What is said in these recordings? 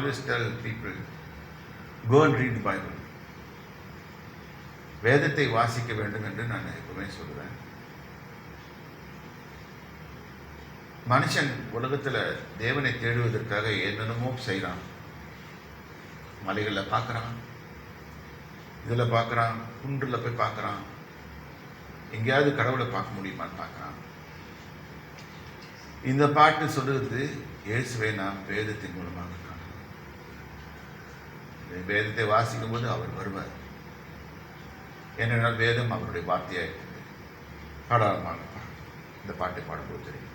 always tell people, go and read the Bible. வேதத்தை வாசிக்க வேண்டும் என்று நான் எப்பவுமே சொல்லுவேன். மனுஷன் உலகத்தில் தேவனை தேடுவதற்காக என்னென்னமோ செய்கிறான். மலைகளில் பார்க்குறான், இதில் பார்க்குறான், குன்றில் போய் பார்க்குறான், எங்கேயாவது கடவுளை பார்க்க முடியுமான்னு பார்க்குறான். இந்த பாட்டு சொல்லுறது இயேசுவை நாம் வேதத்தின் மூலமாக காணலாம். வேதத்தை வாசிக்கும் போது அவர் வருவார். ஏனென்றால் வேதம் அவருடைய வார்த்தையாக இருக்குது. பாடாளமாக இந்த பாட்டை பாடும்போது தெரியும்.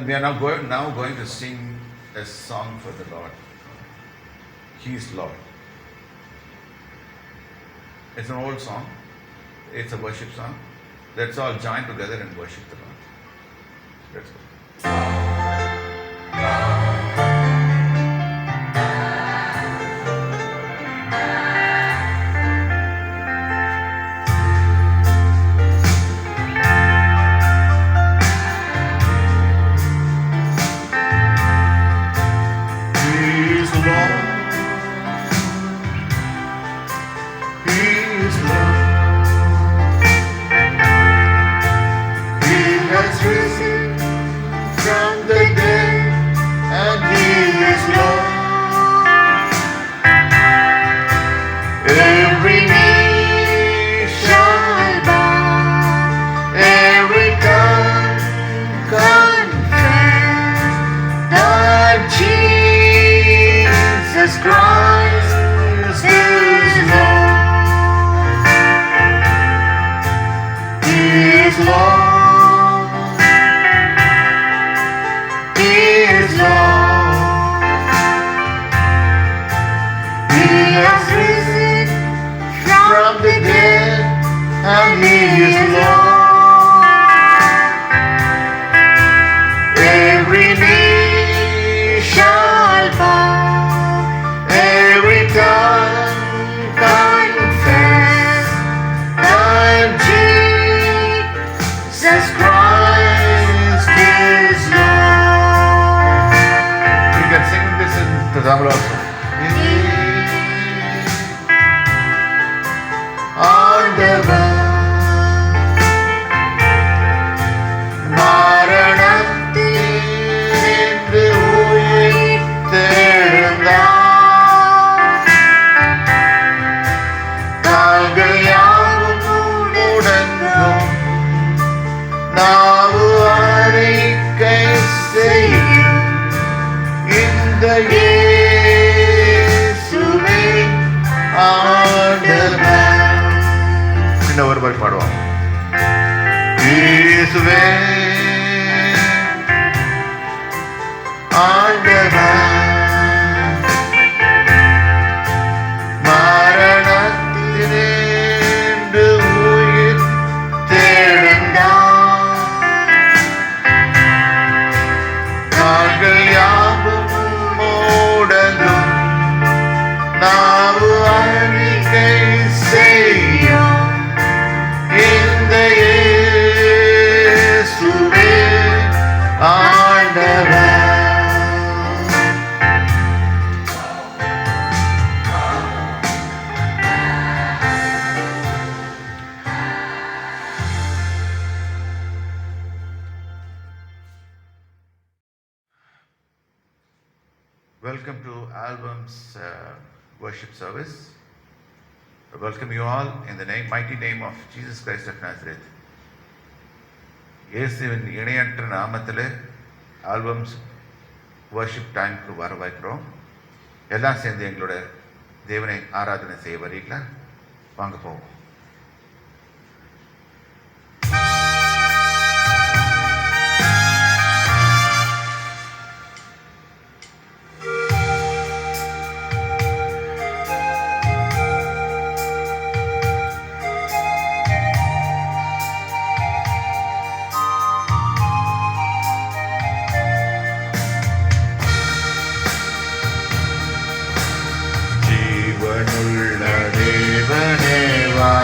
we are now going to sing a song for the Lord. He is Lord. It's an old song. It's a worship song. Let's all join together and worship the Lord. Let's go. பாடுவோம். இயேசுவே ஆண்டவர் மரணத்தினின்று உயிர் தெழுந்தார். கால்கள் யாவும் மூடலும் நாவு அறிக்கை செய்யும். இந்த இயேசுவே ஆண்டவர். Welcome to Album's worship service. I welcome you all in the mighty name of Jesus Christ of Nazareth. இயேசுவின் இணையற்ற நாமத்தில் ஆல்பம்ஸ் வர்ஷிப் டைமுக்கு வர வைக்கிறோம். எல்லாம் சேர்ந்து எங்களோட தேவனை ஆராதனை செய்ய வரீங்களா? வாங்க போவோம். தேவனே வா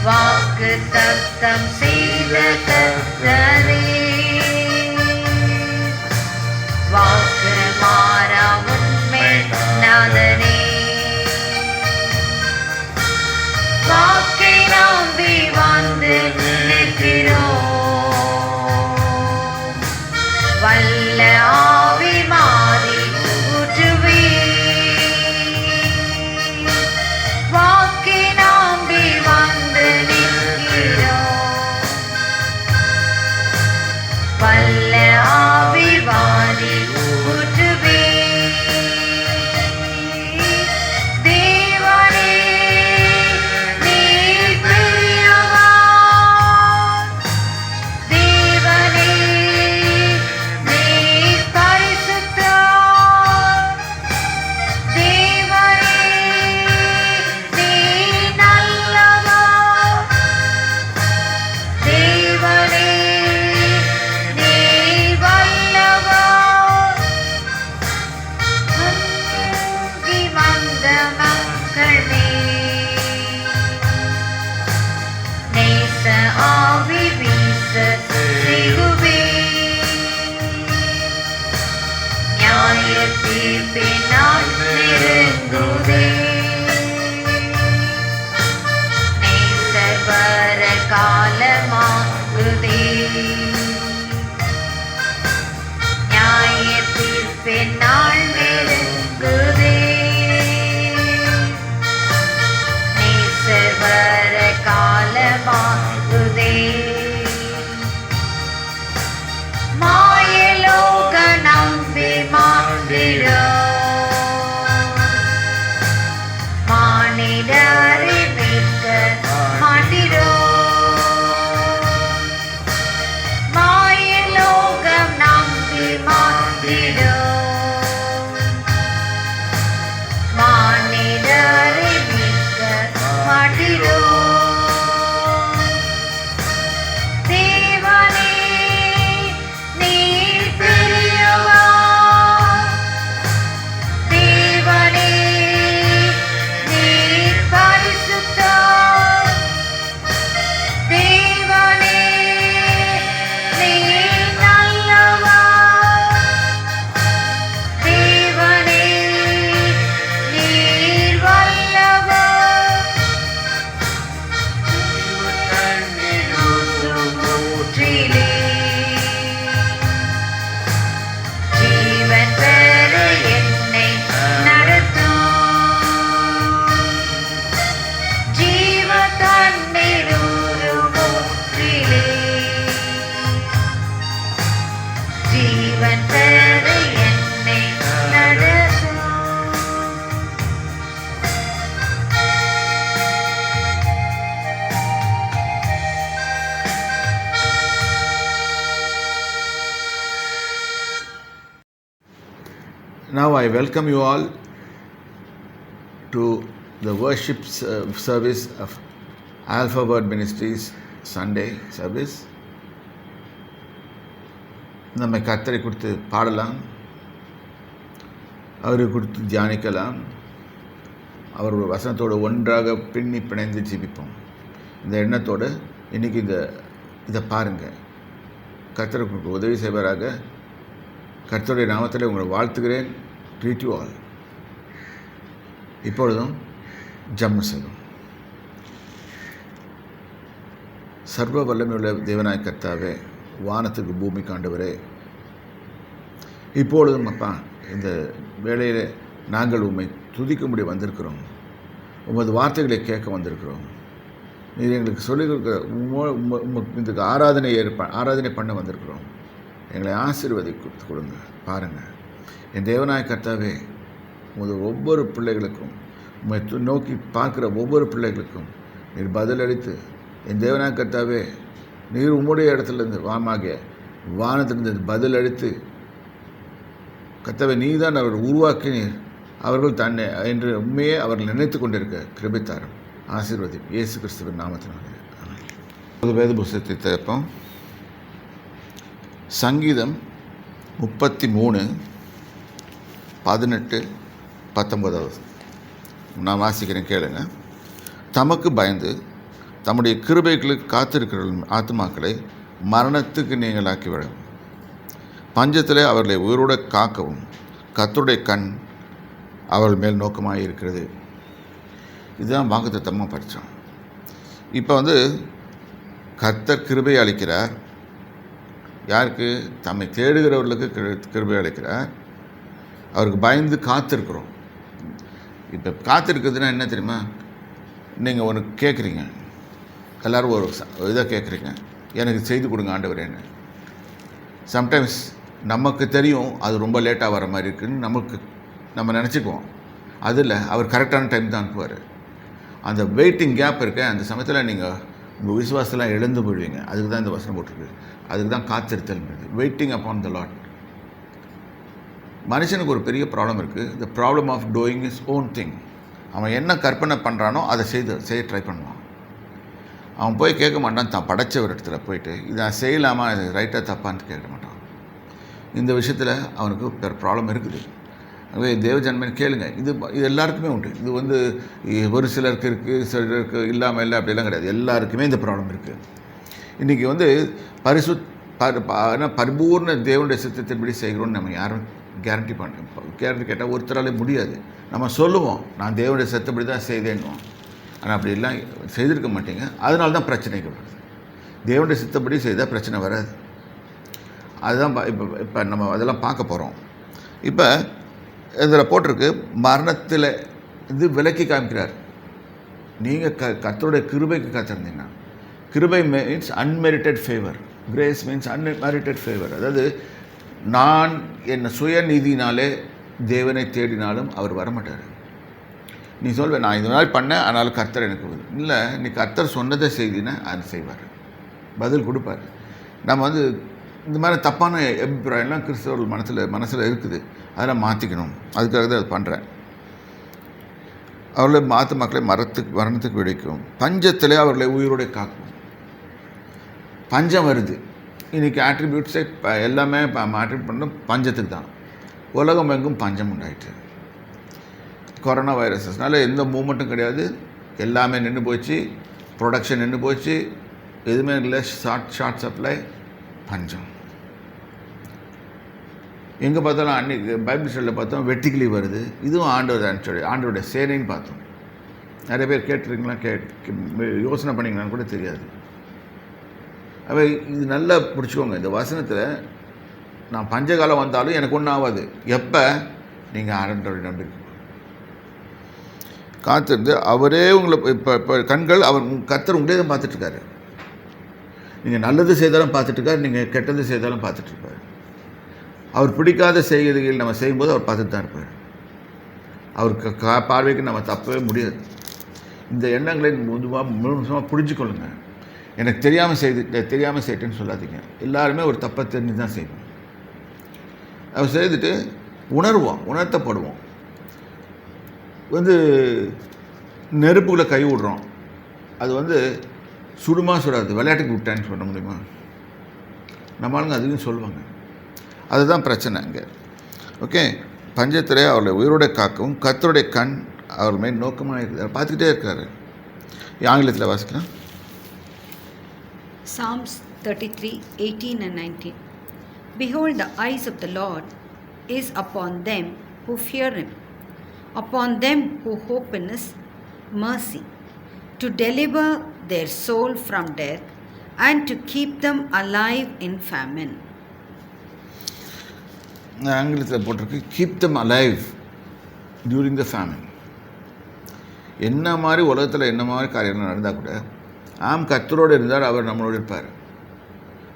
வாக்கு தத்தம் செய்த கர்த்தரே, வாக்கு மாறா உண்மை நாதனே, வாக்கை நம்பி வந்து நிற்கிறோம். வல்ல ஆவி மாறி ஊற்றுவே, வாக்கை நம்பி வந்து நிற்கிறோம். வல்ல ஆவி மாறி ஊற்றுவே. தேவனே நீர் பெரியவர், தேவனே நீர் பரிசுத்தர், தேவனே நீர் நல்லவர், தேவனே நீர் வல்லவர். பொங்கி வந்த மக்கள் மேல் நேச ஆவி வீச செய்குவே, நியாய தீர்ப்பின் நாள் நெருங்குதே, நேசர் வர காலமாகுதே, நியாய தீர்ப்பின் நாள் நெருங்குதே, நேசர் வர காலமாகுதே. மாயலோக நம்பி மாண்டிடும், மானிடரை மீட்க மாட்டிடும். மாயலோகம் நம்பி மாண்டிடும், மானிடரை மீட்க மாட்டிடும். தேவனே நீர் பெரியவர், தேவனே நீர் பரிசுத்தர், தேவனே நீர் நல்லவர், தேவனே நீர் வல்லவர். ஊற்றிலே ஜீவன் பெற என்னை நடத்தும், ஜீவ தண்ணீர் ஊறும் ஊற்றிலே ஜீவன் பெற என்னை நடத்தும். Now I welcome you all to the worship service of Alpha Word Ministries Sunday service. நம்ம கர்த்தரை கொடுத்து பாடலாம், அவருக்கு கொடுத்து தியானிக்கலாம், அவர் வசனத்தோடு ஒன்றாக பின்னி பிணைந்து ஜீவிப்போம். இந்த எண்ணத்தோடு இன்றைக்கி இதை பாருங்கள். கர்த்தருக்கு உதவி செய்வராக கர்த்தருடைய நாமத்தில் உங்களை வாழ்த்துகிறேன். Treat you all. இப்பொழுதும் ஜம்மு செய்வோம். சர்வ வல்லமையுள்ள தேவனாய் கர்த்தாவே, வானத்துக்கு பூமி காண்டவரே, இப்பொழுதும் அப்பா இந்த வேளையில் நாங்கள் உம்மை துதிக்கும்படி வந்திருக்கிறோம். உமது வார்த்தைகளை கேட்க வந்திருக்கிறோம். நீர் எங்களுக்கு சொல்லிக் கொடுக்குற இந்த ஆராதனை பண்ண வந்திருக்கிறோம். எங்களை ஆசீர்வதி கொடுங்க. பாருங்கள், என் தேவனாய் கர்த்தாவே, உமது ஒவ்வொரு பிள்ளைகளுக்கும், உம்மை நோக்கி பார்க்குற ஒவ்வொரு பிள்ளைகளுக்கும் நீர் பதிலளித்து, என் தேவனாய் கர்த்தாவே, நீர் உம்முடைய இடத்துலேருந்து வானத்திலிருந்து பதிலளித்து கர்த்தாவே, நீ தான் அவர் உருவாக்கினீர், அவர்கள் தன்னை என்று உண்மையே அவர்கள் நினைத்து கொண்டிருக்க கிருபைத்தாரும். ஆசீர்வதி இயேசு கிறிஸ்துவின் நாமத்தினாலே. வேத புஸ்தகத்தை திறப்போம். சங்கீதம் 33:18-19 நான் வாசிக்கிறேன், கேளுங்க. தமக்கு பயந்து தம்முடைய கிருபைகளுக்கு காத்திருக்கிற ஆத்துமாக்களை மரணத்துக்கு நீங்களாக்கிவிடும். பஞ்சத்திலே அவர்களை உயிரோடு காக்கவும் கர்த்தருடைய கண் அவர்கள் மேல் நோக்கமாக இருக்கிறது. இதுதான் வாக்குத்தத்தமாக படித்தோம். இப்போ கர்த்தர் கிருபை அளிக்கிறார். யாருக்கு? தம்மை தேடுகிறவர்களுக்கு கிருபை அளிக்கிறார். அவருக்கு பயந்து காத்திருக்கிறோம். இப்போ காத்திருக்கிறதுனா என்ன தெரியுமா? நீங்கள் ஒன்று கேட்குறீங்க, எல்லோரும் ஒரு இதை கேட்குறீங்க, எனக்கு செய்து கொடுங்க ஆண்டவரேன்னு. சம்டைம்ஸ் நமக்கு தெரியும் அது ரொம்ப லேட்டாக வர மாதிரி இருக்குதுன்னு நம்ம நினச்சிக்குவோம். அதில் அவர் கரெக்டான டைம் தான் அனுப்புவார். அந்த வெயிட்டிங் கேப் இருக்க அந்த சமயத்தில் நீங்கள் உங்கள் விசுவாசத்தெல்லாம் இழந்து போயிடுவீங்க. அதுக்கு தான் இந்த வசனம் போட்டிருக்கு. அதுக்கு தான் காத்திருத்தல், வெயிட்டிங் அப்பான் த லார்ட். மனுஷனுக்கு ஒரு பெரிய ப்ராப்ளம் இருக்குது. The problem of doing is own thing. அவன் என்ன கற்பனை பண்ணுறானோ அதை செய்ய ட்ரை பண்ணுவான். அவன் போய் கேட்க மாட்டான் தான் படைச்ச ஒரு இடத்துல போயிட்டு இதை செய்யலாமா, இது ரைட்டாக தப்பான்னு கேட்க மாட்டான். இந்த விஷயத்தில் அவனுக்கு ஒரு ப்ராப்ளம் இருக்குது. அதுவே தேவஜன்மன் கேளுங்க. இது எல்லாருக்குமே உண்டு. இது ஒரு சிலருக்கு இருக்குது, சிலருக்கு இல்லாமல் இல்லை, அப்படிலாம் கிடையாது. எல்லாருக்குமே இந்த ப்ராப்ளம் இருக்குது. இன்றைக்கி பரிபூர்ண தேவனுடைய சித்தத்தின்படி செய்கிறோன்னு நம்ம யாரும் கேரண்டி கேட்டால் ஒருத்தராலே முடியாது. நம்ம சொல்லுவோம், நான் தேவனுடைய சித்தப்படி தான் செய்தேன்னுவோம். ஆனால் அப்படிலாம் செய்திருக்க மாட்டீங்க. அதனால தான் பிரச்சனைகள் வருது. தேவனுடைய சித்தப்படி செய்தால் பிரச்சனை வராது. அதுதான் இப்போ நம்ம அதெல்லாம் பார்க்க போகிறோம். இப்போ இதில் போட்டிருக்கு, மரணத்தில் விலக்கி காமிக்கிறார். நீங்கள் கர்த்தருடைய கிருபைக்கு காத்திருந்தீங்கன்னா, கிருபை means unmerited favour, grace means unmerited favour. அதாவது நான் என் சுயநீதினாலே தேவனை தேடினாலும் அவர் வரமாட்டார். நீ சொல்வேன், நான் இது மாதிரி பண்ணேன், ஆனாலும் கர்த்தர் எனக்கு இல்லை, நீ கர்த்தர் சொன்னதை செய்தினா அது செய்வார், பதில் கொடுப்பார். நம்ம இந்த மாதிரி தப்பான அபிப்பிராயம்லாம் கிறிஸ்தவர்கள் மனசில் இருக்குது. அதெல்லாம் மாற்றிக்கணும். அதுக்காக தான் அது பண்ணுறேன். அவர்களை மக்களை மரணத்துக்கு விடைக்கும், பஞ்சத்திலே அவர்களை உயிரோடு காக்கும். பஞ்சம் வருது. இன்றைக்கி ஆட்ரிபியூட்ஸே எல்லாமே ஆட்ரிபியூட் பண்ணணும் பஞ்சத்துக்கு தான். உலகம் எங்கும் பஞ்சம் உண்டாயிட்டு. கொரோனா வைரஸஸ்னால எந்த மூமெண்ட்டும் கிடையாது. எல்லாமே நின்று போச்சு. ப்ரொடக்ஷன் நின்று போச்சு. எதுவுமே இல்லை. ஷார்ட் சப்ளை, பஞ்சம். எங்கே பார்த்தாலும் அன்றைக்கி பைபிள் ஸ்டடியில் பார்த்தோம் வெட்டிக்கிளி வருது. இதுவும் ஆண்டவருடைய சேனைன்னு பார்த்தோம். நிறைய பேர் கேட்டுருக்கீங்களா, யோசனை பண்ணிங்களான்னு கூட தெரியாது. அவை இது நல்லா பிடிச்சிக்கோங்க. இந்த வசனத்தில் நான் பஞ்சகாலம் வந்தாலும் எனக்கு ஒன்றும் ஆகாது. எப்போ நீங்கள் ஆண்டவரை நம்பிக்கை காத்திருந்து அவரே உங்களை இப்போ கண்கள் கர்த்தர் உங்களே தான் பார்த்துட்ருக்காரு. நீங்கள் நல்லது செய்தாலும் பார்த்துட்ருக்காரு, நீங்கள் கெட்டது செய்தாலும் பார்த்துட்ருப்பார். அவர் பிடிக்காத செய்திகள் நம்ம செய்யும்போது அவர் பார்த்துட்டு தான் இருப்பார். அவருக்கு பார்வைக்கு நம்ம தப்பவே முடியாது. இந்த எண்ணங்களை முழுசமாக புரிஞ்சுக்கொள்ளுங்க. எனக்கு தெரியாமல் செய்யிட்டேன்னு சொல்லாதீங்க. எல்லாருமே ஒரு தப்பை தெரிஞ்சு தான் செய்வோம். அவர் செய்துட்டு உணர்த்தப்படுவோம். நெருப்புகளை கை விடுறோம். அது சுடுமா சுடாது, விளையாட்டுக்கு விட்டேன்னு சொல்ல முடியுமா? நம்மளுங்க அதுவும் சொல்லுவாங்க. அதுதான் பிரச்சனை இங்கே. ஓகே, பஞ்சத்திலே அவர்களை உயிரோட காக்கவும் கர்த்தருடைய கண் அவர் மேல் நோக்கமாக இருக்கிறார், பார்த்துக்கிட்டே இருக்காரு. ஆங்கிலத்தில் வாசிக்கலாம். Psalms 33:18 and 19. Behold, the eyes of the Lord is upon them who fear him, upon them who hope in his mercy, to deliver their soul from death and to keep them alive in famine. ஆங்கிலத்தில் போட்டிருக்கு, keep them alive during the famine. என்ன மாதிரி உலகத்தில் என்ன மாதிரி காரியங்கள் நடந்தால் கூட கர்த்தரோடு இருந்தால் அவர் நம்மளோடு இருப்பார்.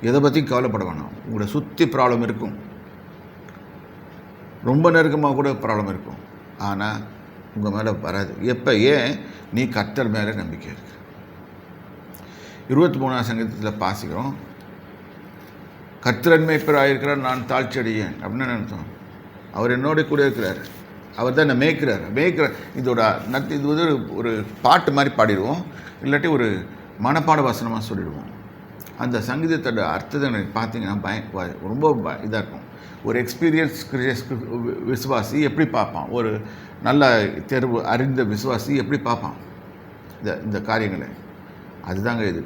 எதை பற்றியும் கவலைப்பட வேணாம். உங்களை சுற்றி ப்ராப்ளம் இருக்கும், ரொம்ப நெருக்கமாக கூட ப்ராப்ளம் இருக்கும், ஆனால் உங்கள் மேலே வராது. எப்போ? ஏன்? நீ கர்த்தர் மேலே நம்பிக்கை இருக்கு. 23ஆம் சங்கீதத்தில் பாசிக்கிறோம், கர்த்தர் மேய்ப்பராயிருக்கிறார், நான் தாழ்ச்சி அடையேன் அப்படின்னு நினைத்தோம். அவர் என்னோட கூட இருக்கிறார், அவர் தான் என்னை மேய்க்கிறார். இது ஒரு பாட்டு மாதிரி பாடிடுவோம், இல்லாட்டி ஒரு மனப்பாட வசனமாக சொல்லிடுவோம். அந்த சங்கீதத்தோட அர்த்தத்தை பார்த்தீங்கன்னா ரொம்ப இதாக இருக்கும். ஒரு எக்ஸ்பீரியன்ஸ் விசுவாசி எப்படி பார்ப்பான், ஒரு நல்ல அறிந்த விசுவாசி எப்படி பார்ப்பான் இந்த காரியங்களை. அதுதாங்க இது.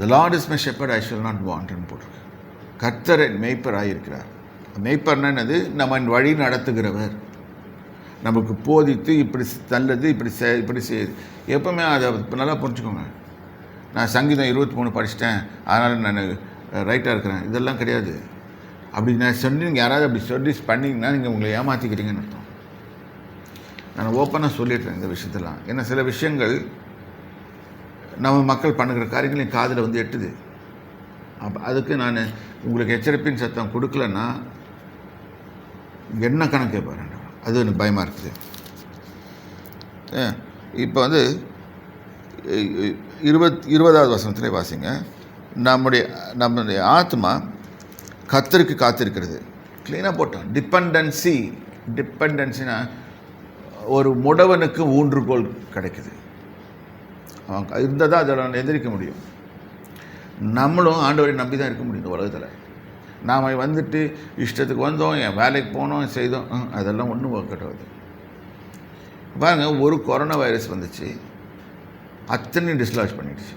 The Lord is my shepherd, I shall not வாண்ட்னு போட்டிருக்கு. கர்த்தர் மேய்ப்பராக இருக்கிறார். மேய்ப்பர்னா என்னது? நம்ம வழி நடத்துகிறவர், நமக்கு போதித்து இப்படி நல்லது இப்படி செய்யுது. எப்போவுமே அதை நல்லா புரிஞ்சுக்கோங்க. நான் சங்கீதம் 23 படிச்சிட்டேன் அதனால் நான் ரைட்டாக இருக்கிறேன், இதெல்லாம் கிடையாது. அப்படி நான் சொல்லி நீங்கள் யாராவது அப்படி சொல்லி பண்ணிங்கன்னா நீங்கள் உங்களை ஏமாற்றிக்கிறீங்கன்னு அர்த்தம். நான் ஓப்பனாக சொல்லிடுறேன் இந்த விஷயத்தெல்லாம். ஏன்னா சில விஷயங்கள் நம்ம மக்கள் பண்ணுகிற காரியங்கள் என் காதில் வந்து எட்டுது. அப்போ அதுக்கு நான் உங்களுக்கு எச்சரிப்பின் சத்தம் கொடுக்கலன்னா என்ன கணக்கு கேட்பாரு, அது எனக்கு பயமாக இருக்குது. இப்போ வந்து 20வது வசனத்திலே வாசிங்க. நம்முடைய ஆத்மா கர்த்தருக்கு காத்திருக்கிறது. க்ளீனாக போட்டோம். டிபெண்டன்சினா ஒரு முடவனுக்கு ஊன்றுகோல் கிடைக்குது. அவன் இருந்தால் தான் அதில் எந்திரிக்க முடியும். நம்மளும் ஆண்டவரை நம்பி தான் இருக்க முடியும் இந்த உலகத்தில். நாம் வந்துட்டு இஷ்டத்துக்கு வந்தோம், என் வேலைக்கு போனோம், செய்தோம், அதெல்லாம் ஒன்றும் ஒர்க் அவுட் ஆகுது. பாருங்கள், ஒரு கொரோனா வைரஸ் வந்துச்சு, அத்தனையும் டிஸ்லாஜ் பண்ணிடுச்சு.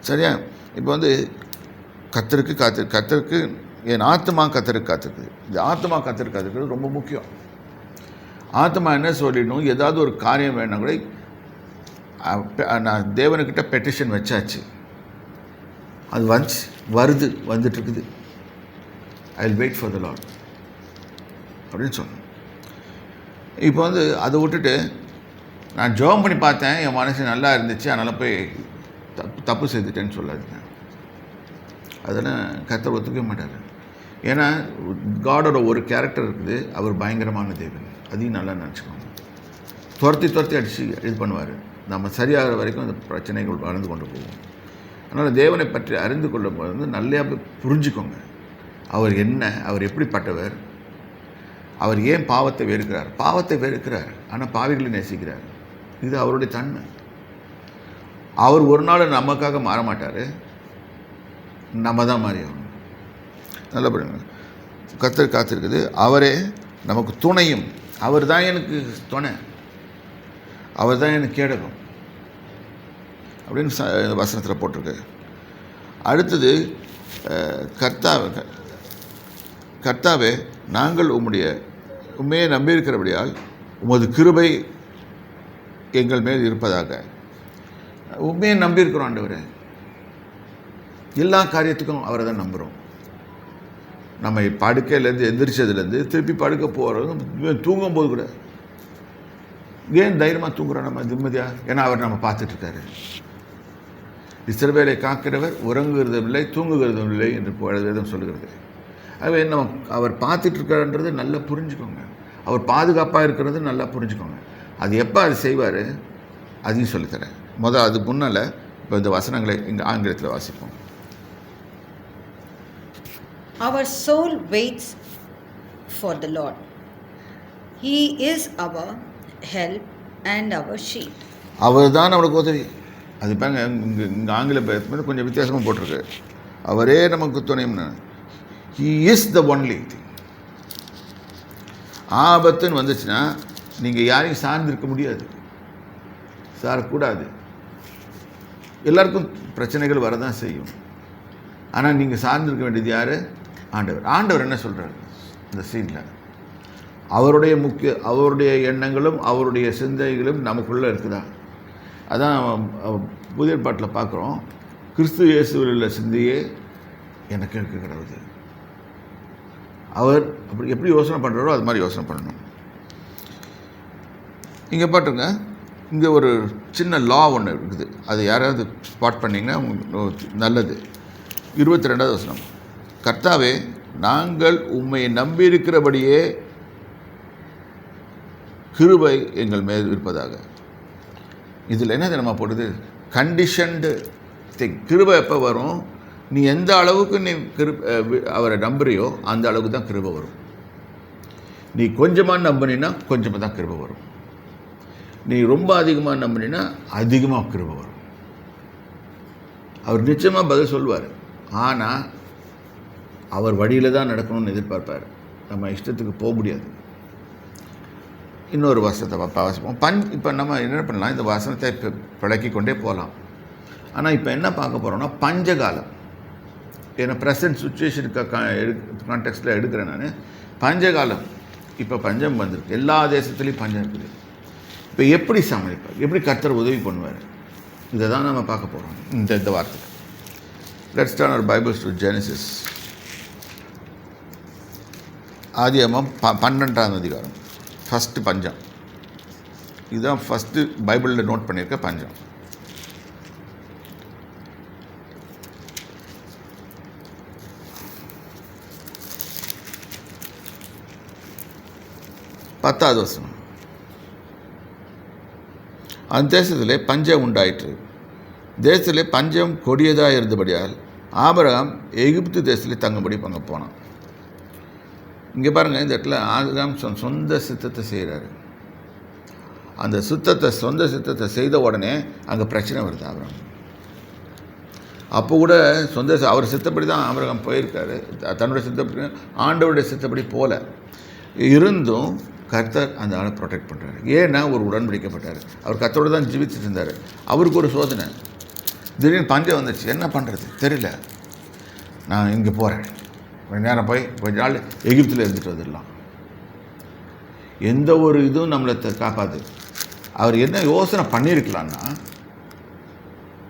சரியா? இப்போ வந்து கர்த்தருக்கு என் ஆத்மா கர்த்தருக்கு காத்திருக்குது. இந்த ஆத்மா கர்த்தருக்கு காத்திருக்கிறது ரொம்ப முக்கியம். ஆத்மா என்ன சொல்லிடணும், ஏதாவது ஒரு காரியம் வேணா கூட நான் தேவனுக்கிட்ட பெட்டிஷன் வச்சாச்சு, அது வந்துட்டுருக்குது. I will wait for the Lord அப்படின்னு சொன்னேன். இப்போ வந்து அதை விட்டுட்டு நான் ஜெபம் பண்ணி பார்த்தேன், என் மனசு நல்லா இருந்துச்சு, அதனால் போய் தப்பு செய்துட்டேன்னு சொல்லாதீங்க. அதெல்லாம் கர்த்தர் ஒத்துக்கவே மாட்டார். ஏன்னா காடோட ஒரு கேரக்டர் இருக்குது, அவர் பயங்கரமான தேவன். அதையும் நல்லா நினச்சிக்கோங்க. துரத்தி அடித்து இது பண்ணுவார். நம்ம சரியாகிற வரைக்கும் அந்த பிரச்சனைகள் வளர்ந்து கொண்டு போவோம். அதனால் தேவனை பற்றி அறிந்து கொள்ளும் போது வந்து நல்லா புரிஞ்சுக்கோங்க. அவர் என்ன, அவர் எப்படிப்பட்டவர், அவர் ஏன் பாவத்தை வெறுக்கிறார், ஆனால் பாவிகளை நேசிக்கிறார். இது அவருடைய தன்மை. அவர் ஒரு நாள் நமக்காக மாற மாட்டார், நம்ம தான் மாறி ஆகணும். நல்லா பண்ணுங்க. கர்த்தர் காத்திருக்குது, அவரே நமக்கு துணையும். அவர் தான் எனக்கு துணை, அவர் தான் எனக்கு கேடகம் அப்படின்னு வசனத்தில் போட்டிருக்கு. அடுத்தது கர்த்தாவே நாங்கள் உண்மையை நம்பியிருக்கிறபடியால் உமது கிருபை எங்கள் மேல் இருப்பதாக. உண்மையை நம்பியிருக்கிறோம் ஆண்டவரே. எல்லா காரியத்துக்கும் அவரை தான் நம்புகிறோம். நம்ம படுக்கையிலேருந்து எந்திரிச்சதுலேருந்து திருப்பி படுக்க போகிறது, தூங்கும்போது கூட ஏன் தைரியமாக தூங்குறோம் நம்ம நிம்மதியாக? ஏன்னா அவர் நம்ம பார்த்துட்ருக்காரு. இஸ்ரவேலை காக்கிறவர் உறங்குகிறதும் இல்லை தூங்குகிறதும் இல்லை என்று வேதம் சொல்லுகிறது. ஆகவே நம்ம அவர் பார்த்துட்ருக்காருன்றது நல்லா புரிஞ்சுக்கோங்க. அவர் பாதுகாப்பாக இருக்கிறது நல்லா புரிஞ்சுக்கோங்க. அது எப்போ அது செய்வார் அதையும் சொல்லித்தரேன். அது முன்னால் இப்போ இந்த வசனங்களை இங்கே ஆங்கிலத்தில் வாசிப்போம். Our soul waits for the Lord. He is our help and our shield. அவர் தான் நம்மளுக்கு உதவி. அது பாருங்க, இங்கே ஆங்கில பேசும்போது கொஞ்சம் வித்தியாசமாக போட்டிருக்கு. அவரே நமக்கு துணைன்னு. He is the only thing. ஆபத்துன்னு வந்துச்சுன்னா நீங்கள் யாரையும் சார்ந்திருக்க முடியாது, சாரக்கூடாது. எல்லாருக்கும் பிரச்சனைகள் வரதான் செய்யும். ஆனால் நீங்கள் சார்ந்திருக்க வேண்டியது யார்? ஆண்டவர் என்ன சொல்கிறார் இந்த சீனில்? அவருடைய எண்ணங்களும் அவருடைய சிந்தைகளும் நமக்குள்ளே இருக்குதா? அதான் புதிய பாட்டில் பார்க்குறோம். கிறிஸ்து இயேசுவில் உள்ள சிந்தையே எனக்கு இருக்க கிடவுது. அவர் அப்படி எப்படி யோசனை பண்ணுறாரோ அது மாதிரி யோசனை பண்ணணும். இங்கே பாட்டுங்க, இங்கே ஒரு சின்ன லா ஒன்று இருக்குது. அது யாராவது ஸ்பாட் பண்ணிங்கன்னா நல்லது. 22வது வசனம். கர்த்தாவே நாங்கள் உம்மை நம்பியிருக்கிறபடியே கிருபை எங்கள் மேல் இருப்பதாக. இதில் என்ன தெரியுமா போடுது? Conditioned thing. கிருபை எப்போ வரும்? நீ எந்த அளவுக்கு நீ அவரை நம்புறியோ அந்த அளவுக்கு தான் கிருபை வரும். நீ கொஞ்சமாக நம்பினா கொஞ்சமாக தான் கிருபை வரும். நீ ரொம்ப அதிகமாக நம்பினா அதிகமாக கிருபை வரும். அவர் நிச்சயமாக பதில் சொல்லுவார். ஆனால் அவர் வழியில் தான் நடக்கணும்னு எதிர்பார்ப்பார். நம்ம இஷ்டத்துக்கு போக முடியாது. இன்னொரு வசனத்தை வாசிப்போம். இப்போ நம்ம என்ன பண்ணலாம், இந்த வசனத்தை இப்போ விளக்கி கொண்டே போகலாம். ஆனால் இப்போ என்ன பார்க்க போகிறோம்னா பஞ்சகாலம். ஏன்னா ப்ரெசன்ட் சுச்சுவேஷனுக்கு கான்டெக்ஸ்டில் எடுக்கிறேன் நான். பஞ்சகாலம், இப்போ பஞ்சம் வந்திருக்கு, எல்லா தேசத்துலேயும் பஞ்சம் இருக்குது. இப்போ எப்படி சமாளிப்பார், எப்படி கர்த்தர் உதவி பண்ணுவார், இதை தான் நம்ம பார்க்க போகிறோம் இந்த வார்த்தை. Let's turn our Bibles to Genesis. ஆதியாகமம் 12ஆம் அதிகாரம், ஃபஸ்ட்டு பஞ்சம். இதுதான் ஃபஸ்ட்டு பைபிளில் நோட் பண்ணியிருக்க பஞ்சம். பத்தாவது வசனம். அந்த தேசத்திலே பஞ்சம் உண்டாயிற்று. தேசத்திலே பஞ்சம் கொடியதாக இருந்தபடியால் ஆபிரகாம் எகிப்து தேசத்திலே தங்கும்படி அங்கே போனான். இங்கே பாருங்கள், இந்த இடத்துல ஆபிரகாம் சொந்த சித்தத்தை செய்கிறாரு. அந்த சொந்த சித்தத்தை செய்த உடனே அங்கே பிரச்சனை வருது. ஆபிரகாம் அப்போ கூட அவர் சித்தப்படி தான் ஆபிரகாம் போயிருக்காரு. தன்னுடைய சித்தப்படி, ஆண்டவருடைய சித்தப்படி போல இருந்தும் கர்த்தர் அந்த ஆளை ப்ரொடெக்ட் பண்ணுறாரு. ஏன்னா ஒரு உடன்படிக்கப்பட்டார். அவர் கர்த்தரோடு தான் ஜீவிச்சுட்டு இருந்தார். அவருக்கு ஒரு சோதனை, திடீர்னு பஞ்சம் வந்துடுச்சு. என்ன பண்ணுறது தெரியல. நான் இங்கே போகிறேன், கொஞ்ச நேரம் போய் கொஞ்ச நாள் எகிப்தில் இருந்துட்டு வந்துடலாம். எந்த ஒரு இதுவும் நம்மளை காப்பாது. அவர் என்ன யோசனை பண்ணியிருக்கலான்னா,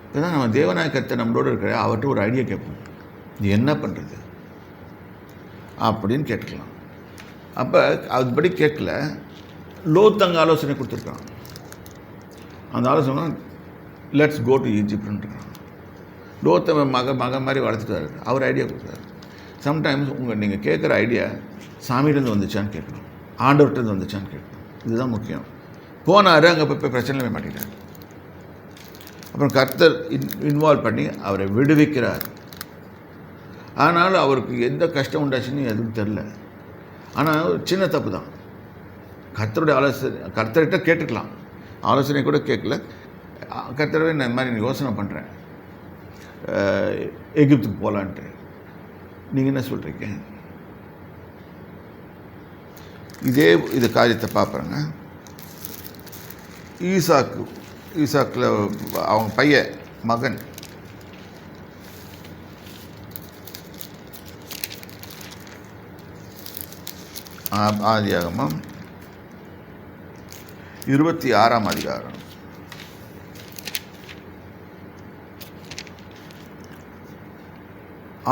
இப்போதான் நம்ம தேவநாயக கர்த்தர் நம்மளோடு இருக்கிற அவர்கிட்ட ஒரு ஐடியா கேட்போம், இது என்ன பண்ணுறது அப்படின்னு கேட்கலாம். அப்போ அதுபடி கேட்கல, லோத் அங்கே ஆலோசனை கொடுத்துருக்கான். அந்த ஆலோசனை லெட்ஸ் கோ டு ஈஜிப்ட்ன்றான். லோத்தை மகன் மாதிரி வளர்த்துட்டாரு. அவர் ஐடியா கொடுத்தாரு. சம்டைம்ஸ் நீங்கள் கேட்குற ஐடியா சாமியிலேருந்து வந்துச்சான்னு கேட்கணும், ஆண்டவர்கிட்டருந்து வந்துச்சான்னு கேட்கணும். இதுதான் முக்கியம். போனார், அங்கே போய் பிரச்சனையில் மாட்டிட்டார். அப்புறம் கர்த்தர் இன்வால்வ் பண்ணி அவரை விடுவிக்கிறார். ஆனால் அவருக்கு எந்த கஷ்டம் உண்டாச்சுன்னு எதுவும் தெரில. ஆனால் ஒரு சின்ன தப்பு தான். கர்த்தருடைய ஆலோசனை, கர்த்தர்கிட்ட கேட்டுக்கலாம், ஆலோசனை கூட கேட்கல. கர்த்தரவே நான் இந்த மாதிரி யோசனை பண்ணுறேன், எகிப்துக்கு போகலான்ட்டு. நீங்கள் என்ன சொல்கிறீங்க? இது காரியத்தை பார்ப்பேங்க. ஈசாக்கில் அவங்க பையன் மகன் ஆதியாகமம் 26ஆம் அதிகாரம்.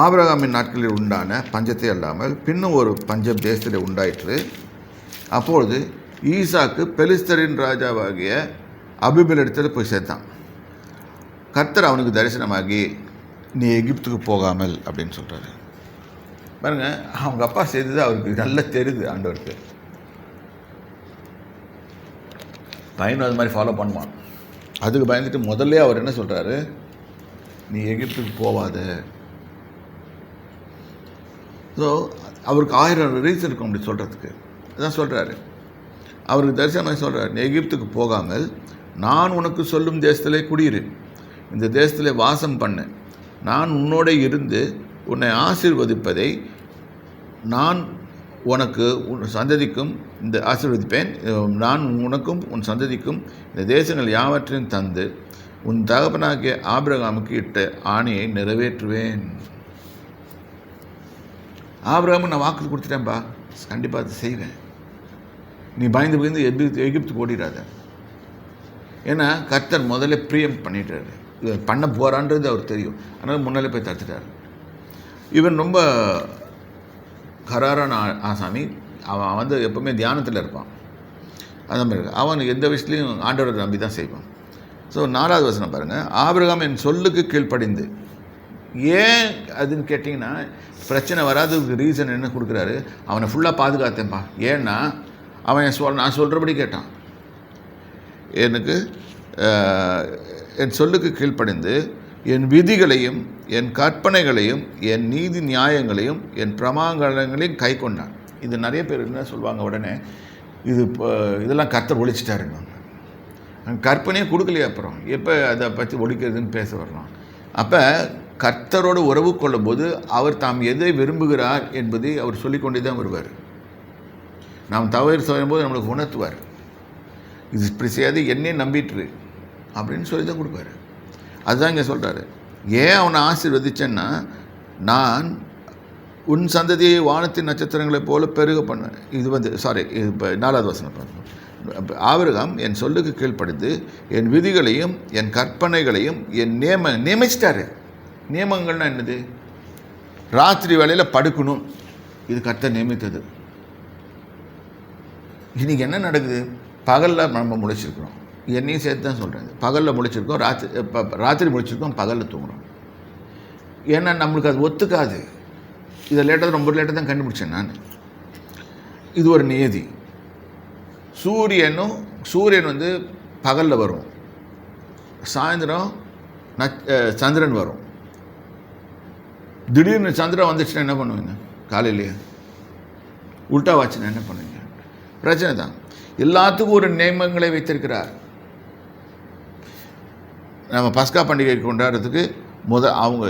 ஆபிரகாமின் நாட்களில் உண்டான பஞ்சத்தை அல்லாமல் பின்னும் ஒரு பஞ்சம் தேசத்தில் உண்டாயிற்று. அப்பொழுது ஈசாக்கு பெலிஸ்தரின் ராஜாவாகிய அபிமெலேக்கிடத்தில் போய் சேர்த்தான். கர்த்தர் அவனுக்கு தரிசனமாகி, நீ எகிப்துக்கு போகாமல் அப்படின்னு சொல்கிறாரு. பாருங்க, அவங்க அப்பா செய்தது அவருக்கு நல்லா தெரியுது. ஆண்டவருக்கு பையனும் அது மாதிரி ஃபாலோ பண்ணுவான். அதுக்கு பயந்துட்டு முதல்ல அவர் என்ன சொல்கிறாரு, நீ எகிப்துக்கு போவாத. ஸோ அவருக்கு 1000 ரீசன் இருக்கும் அப்படி சொல்கிறதுக்கு. அதான் சொல்கிறாரு, அவருக்கு தரிசனமாக சொல்கிறார், நீ எகிப்துக்கு போகாமல் நான் உனக்கு சொல்லும் தேசத்திலே குடியிரு, இந்த தேசத்திலே வாசம் பண்ணு, நான் உன்னோட இருந்து உன்னை ஆசீர்வதிப்பதை நான் உனக்கு உன் சந்ததிக்கும் இந்த ஆசீர்வதிப்பேன். நான் உனக்கும் உன் சந்ததிக்கும் இந்த தேசங்கள் யாவற்றையும் தந்து உன் தகப்பனாகிய ஆபிரகாமுக்கு இட்ட ஆணையை நிறைவேற்றுவேன். ஆபிரகாமுக்கு நான் வாக்கு கொடுத்துட்டேன்ப்பா, கண்டிப்பாக அதை செய்வேன். நீ பயந்து எகிப்துக்கு ஓடிடாத. ஏன்னா கர்த்தர் முதல்ல பிரியம் பண்ணிட்டாரு, இவர் பண்ண போகிறான்றது அவர் தெரியும். அதனால் முன்னாலே போய் தடுத்துட்டார். இவன் ரொம்ப கராரான ஆசாமி. அவன் எப்போவுமே தியானத்தில் இருப்பான். அந்த மாதிரி அவன் எந்த விஷயத்துலையும் ஆண்டவரை நம்பி தான் செய்வான். ஸோ 4வது வசனம் பாருங்கள். ஆபிரகாம் என் சொல்லுக்கு கீழ்ப்படிந்து. ஏன் அதுன்னு கேட்டிங்கன்னா, பிரச்சனை வராததுக்கு ரீசன் என்ன கொடுக்குறாரு, அவனை ஃபுல்லாக பாதுகாத்தேன்ப்பா. ஏன்னா அவன் நான் சொல்கிறபடி கேட்டான். எனக்கு என் சொல்லுக்கு கீழ்ப்படிந்து என் விதிகளையும் என் கற்பனைகளையும் என் நீதி நியாயங்களையும் என் பிரமாணங்களையும் கை கொண்டான். இது நிறைய பேர் என்ன சொல்லுவாங்க, உடனே இதெல்லாம் கர்த்தர் ஒழிச்சிட்டாருங்க. கற்பனையே கொடுக்கலையே, அப்புறம் எப்போ அதை பற்றி ஒழிக்கிறதுன்னு பேச வரலாம். அப்போ கர்த்தரோடு உறவு கொள்ளும்போது அவர் தாம் எதை விரும்புகிறார் என்பதை அவர் சொல்லிக்கொண்டே தான் வருவார். நாம் தவறு செய்யும்போது நம்மளுக்கு உணர்த்துவார். இது இப்படி செய்யாது என்னையும் நம்பிட்டுரு அப்படின்னு சொல்லி தான் கொடுப்பாரு. அதுதான் இங்கே சொல்கிறாரு. ஏன் அவனை ஆசீர்வதிச்சேன்னா, நான் உன் சந்ததியை வானத்தின் நட்சத்திரங்களைப் போல பெருக பண்ணேன். இது இப்போ 4வது வசனம் பாருங்க. ஆபிரகாம் என் சொல்லுக்கு கீழ்ப்படிந்து என் விதிகளையும் என் கற்பனைகளையும் என் நியமிச்சிட்டாரு. நியமங்கள்னா என்னது? ராத்திரி வேளையில் படுக்கணும், இது கர்த்தர் நியமித்தது. இன்றைக்கி என்ன நடக்குது? பகலில் நம்ம முழிச்சிருக்கிறோம், என்னையும் சேர்த்து தான் சொல்கிறேன். பகலில் முழிச்சிருக்கோம், ராத்திரி முழிச்சிருக்கோம், பகலில் தூங்குறோம். ஏன்னா நம்மளுக்கு அது ஒத்துக்காது. இதை ரொம்ப லேட்டாக தான் கண்டுபிடிச்சேன் நான். இது ஒரு நியதி. சூரியன் வந்து பகலில் வரும், சாயந்தரம் சந்திரன் வரும். திடீர்னு சந்திரன் வந்துச்சுன்னா என்ன பண்ணுவீங்க? காலையிலேயே உல்ட்டா வாச்சுன்னா என்ன பண்ணுவீங்க? பிரச்சனை தான். எல்லாத்துக்கும் ஒரு நியமங்களை வைத்திருக்கிறார். நம்ம பஸ்கா பண்டிகை கொண்டாடுறதுக்கு அவங்க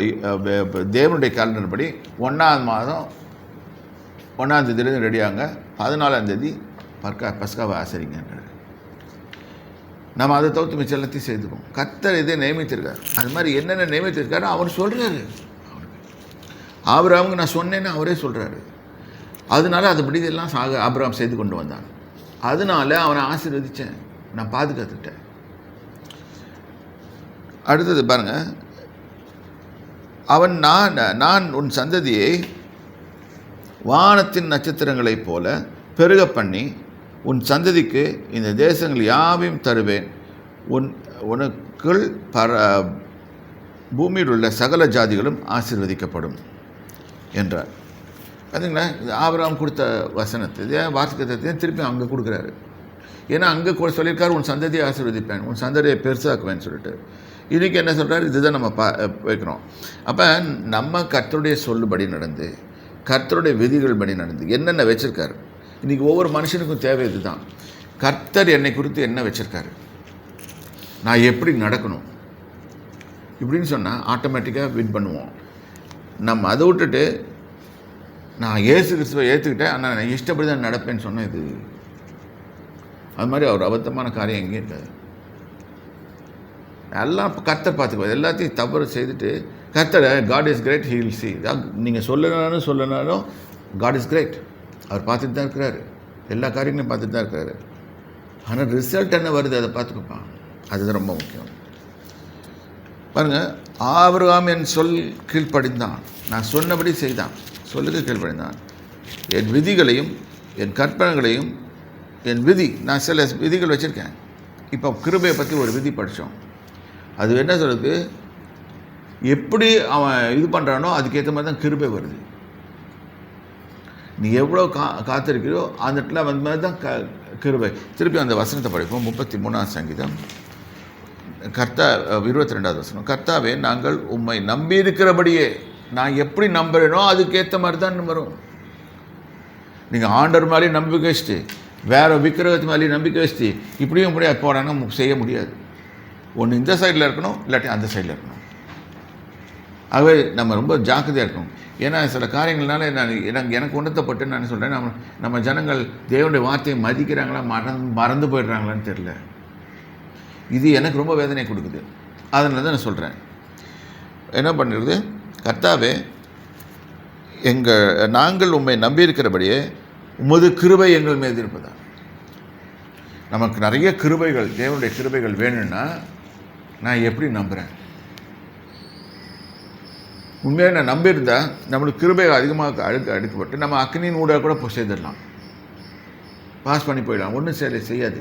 தேவனுடைய கேலண்டர் படி 1ஆம் மாதம் 1ஆம் தேதியிலேருந்து ரெடியாங்க, 14ஆம் தேதி பஸ்காவை ஆசரிங்கன்றார். நம்ம அதை தவிர்த்து மிச்சம் எல்லாத்தையும் செய்துப்போம். கர்த்தர் இதை நியமித்திருக்கார். அது மாதிரி என்னென்ன நியமித்திருக்காரோ அவர் சொல்கிறாரு. ஆபிரகாமுக்கு நான் சொன்னேன்னு அவரே சொல்கிறாரு. அதனால அதுபடி இதெல்லாம் ஆபிரகாம் செய்து கொண்டு வந்தான். அதனால அவனை ஆசீர்வதித்தேன், நான் பாதுகாத்துட்டேன். அடுத்தது பாருங்கள், அவன் நான் உன் சந்ததியை வானத்தின் நட்சத்திரங்களைப் போல பெருக பண்ணி உன் சந்ததிக்கு இந்த தேசங்கள் யாவையும் தருவேன், உனக்குள் பூமியில் உள்ள சகல ஜாதிகளும் ஆசீர்வதிக்கப்படும் என்றார். பார்த்தீங்களா? ஆபிரகாம் கொடுத்த வசனத்தை வாக்குத்தத்தத்தையும் திருப்பி அங்கே கொடுக்குறாரு. ஏன்னா அங்கே சொல்லியிருக்காரு, உன் சந்ததியை ஆசீர்வதிப்பேன், உன் சந்ததியை பெருசாக்குவேன்னு சொல்லிட்டு. இன்றைக்கி என்ன சொல்கிறார்? இதுதான் நம்ம வைக்கிறோம். அப்போ நம்ம கர்த்தருடைய சொல்லுபடி நடந்து, கர்த்தருடைய விதிகள் படி நடந்து என்னென்ன வச்சுருக்காரு. இன்றைக்கி ஒவ்வொரு மனுஷனுக்கும் தேவை இதுதான். கர்த்தர் என்னை குறித்து என்ன வச்சுருக்காரு, நான் எப்படி நடக்கணும் இப்படின்னு சொன்னால் ஆட்டோமேட்டிக்காக வின் பண்ணுவோம். நம்ம அதை விட்டுட்டு நான் இயேசு கிறிஸ்துவை ஏற்றுக்கிட்டேன், ஆனால் நான் இஷ்டப்படி தான் நடப்பேன்னு சொன்னேன். இது அது மாதிரி அவர் அபத்தமான காரியம் எங்கேயும் இருக்காது. எல்லாம் இப்போ கர்த்தர் பார்த்துக்குவார். எல்லாத்தையும் தவறு செய்துட்டு கர்த்தர் God is great, he will see. நீங்கள் சொல்லனாலும் காட் இஸ் கிரேட், அவர் பார்த்துட்டு தான் இருக்கிறாரு. எல்லா காரியங்களையும் பார்த்துட்டு தான் இருக்கிறாரு. ஆனால் ரிசல்ட் என்ன வருது அதை பார்த்துக்குப்பான். அதுதான் ரொம்ப முக்கியம். பாருங்கள், ஆபிரகாம் என் சொல் கீழ்ப்படிந்தான், நான் சொன்னபடி செய்தான், சொல்லுக்கு கீழ்ப்படிந்தான். என் விதிகளையும் என் கற்பனைகளையும் நான் சில விதிகள் வச்சுருக்கேன். இப்போ கிருபையை பற்றி ஒரு விதி படித்தோம். அது என்ன சொல்லுது? எப்படி அவன் இது பண்ணுறானோ அதுக்கேற்ற மாதிரி தான் கிருபை வருது. நீ எவ்வளோ காத்திருக்கிறோ அந்த இடத்துல அந்த மாதிரி தான் கிருபை. திருப்பி அந்த வசனத்தை படிப்போம். 33ஆம் சங்கீதம் 22வது வசனம். கர்த்தாவே, நாங்கள் உம்மை நம்பி இருக்கிறபடியே, நான் எப்படி நம்புகிறேனோ அதுக்கேற்ற மாதிரி தான் வரும். நீங்கள் ஆண்டவர் மேலேயும் நம்பிக்கை வச்சுட்டு வேறு விக்கிரகத்து மேலேயும் நம்பிக்கை வச்சுட்டு இப்படியும் முடியாது போகிறாங்க, செய்ய முடியாது. ஒன்று இந்த சைடில் இருக்கணும், இல்லாட்டி அந்த சைடில் இருக்கணும். ஆகவே நம்ம ரொம்ப ஜாக்கிரதையாக இருக்கணும். ஏன்னா சில காரியங்கள்னால எனக்கு உணர்த்தப்பட்டு நான் சொல்கிறேன், நம்ம ஜனங்கள் தேவனுடைய வார்த்தையை மதிக்கிறாங்களா மறந்து போயிடுறாங்களான்னு தெரியல. இது எனக்கு ரொம்ப வேதனை கொடுக்குது. அதனால தான் நான் சொல்கிறேன். என்ன பண்ணுறது? கர்த்தாவே, நாங்கள் உம்மை நம்பியிருக்கிறபடியே உமது கிருபை எங்கள் மீது இருப்பதா. நமக்கு நிறைய கிருபைகள், தேவனுடைய கிருபைகள் வேணும்னா நான் எப்படி நம்புகிறேன்? உண்மையாக நான் நம்பியிருந்தால் நம்மளுக்கு கிருபை அதிகமாக அடுக்கப்பட்டு நம்ம அக்னியின் ஊடாக கூட செய்திடலாம், பாஸ் பண்ணி போயிடலாம். ஒன்றும் செய்யாது.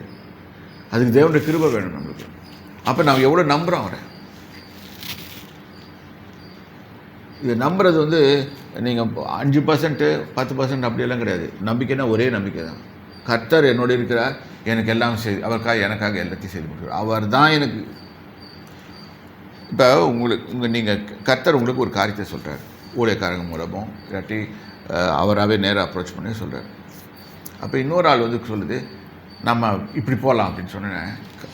அதுக்கு தேவனுடைய கிருபை வேணும் நம்மளுக்கு. அப்போ நாம் எவ்வளோ நம்புகிறோம் அவரை. இது நம்புறது நீங்கள் 5% 10% அப்படியெல்லாம் கிடையாது. நம்பிக்கைன்னா ஒரே நம்பிக்கை தான். கர்த்தர் என்னோடு இருக்கிறார், எனக்கு எல்லாம் எனக்காக எல்லாத்தையும் செய்து கொடுக்குறார். அவர் தான் எனக்கு. இப்போ நீங்கள் கர்த்தர் உங்களுக்கு ஒரு காரியத்தை சொல்கிறார், ஊழியக்காரங்க மூலமும் இல்லாட்டி அவராகவே நேராக அப்ரோச் பண்ணி சொல்கிறார். அப்போ இன்னொரு ஆள் சொல்லுது, நம்ம இப்படி போகலாம் அப்படின்னு சொன்னேன்.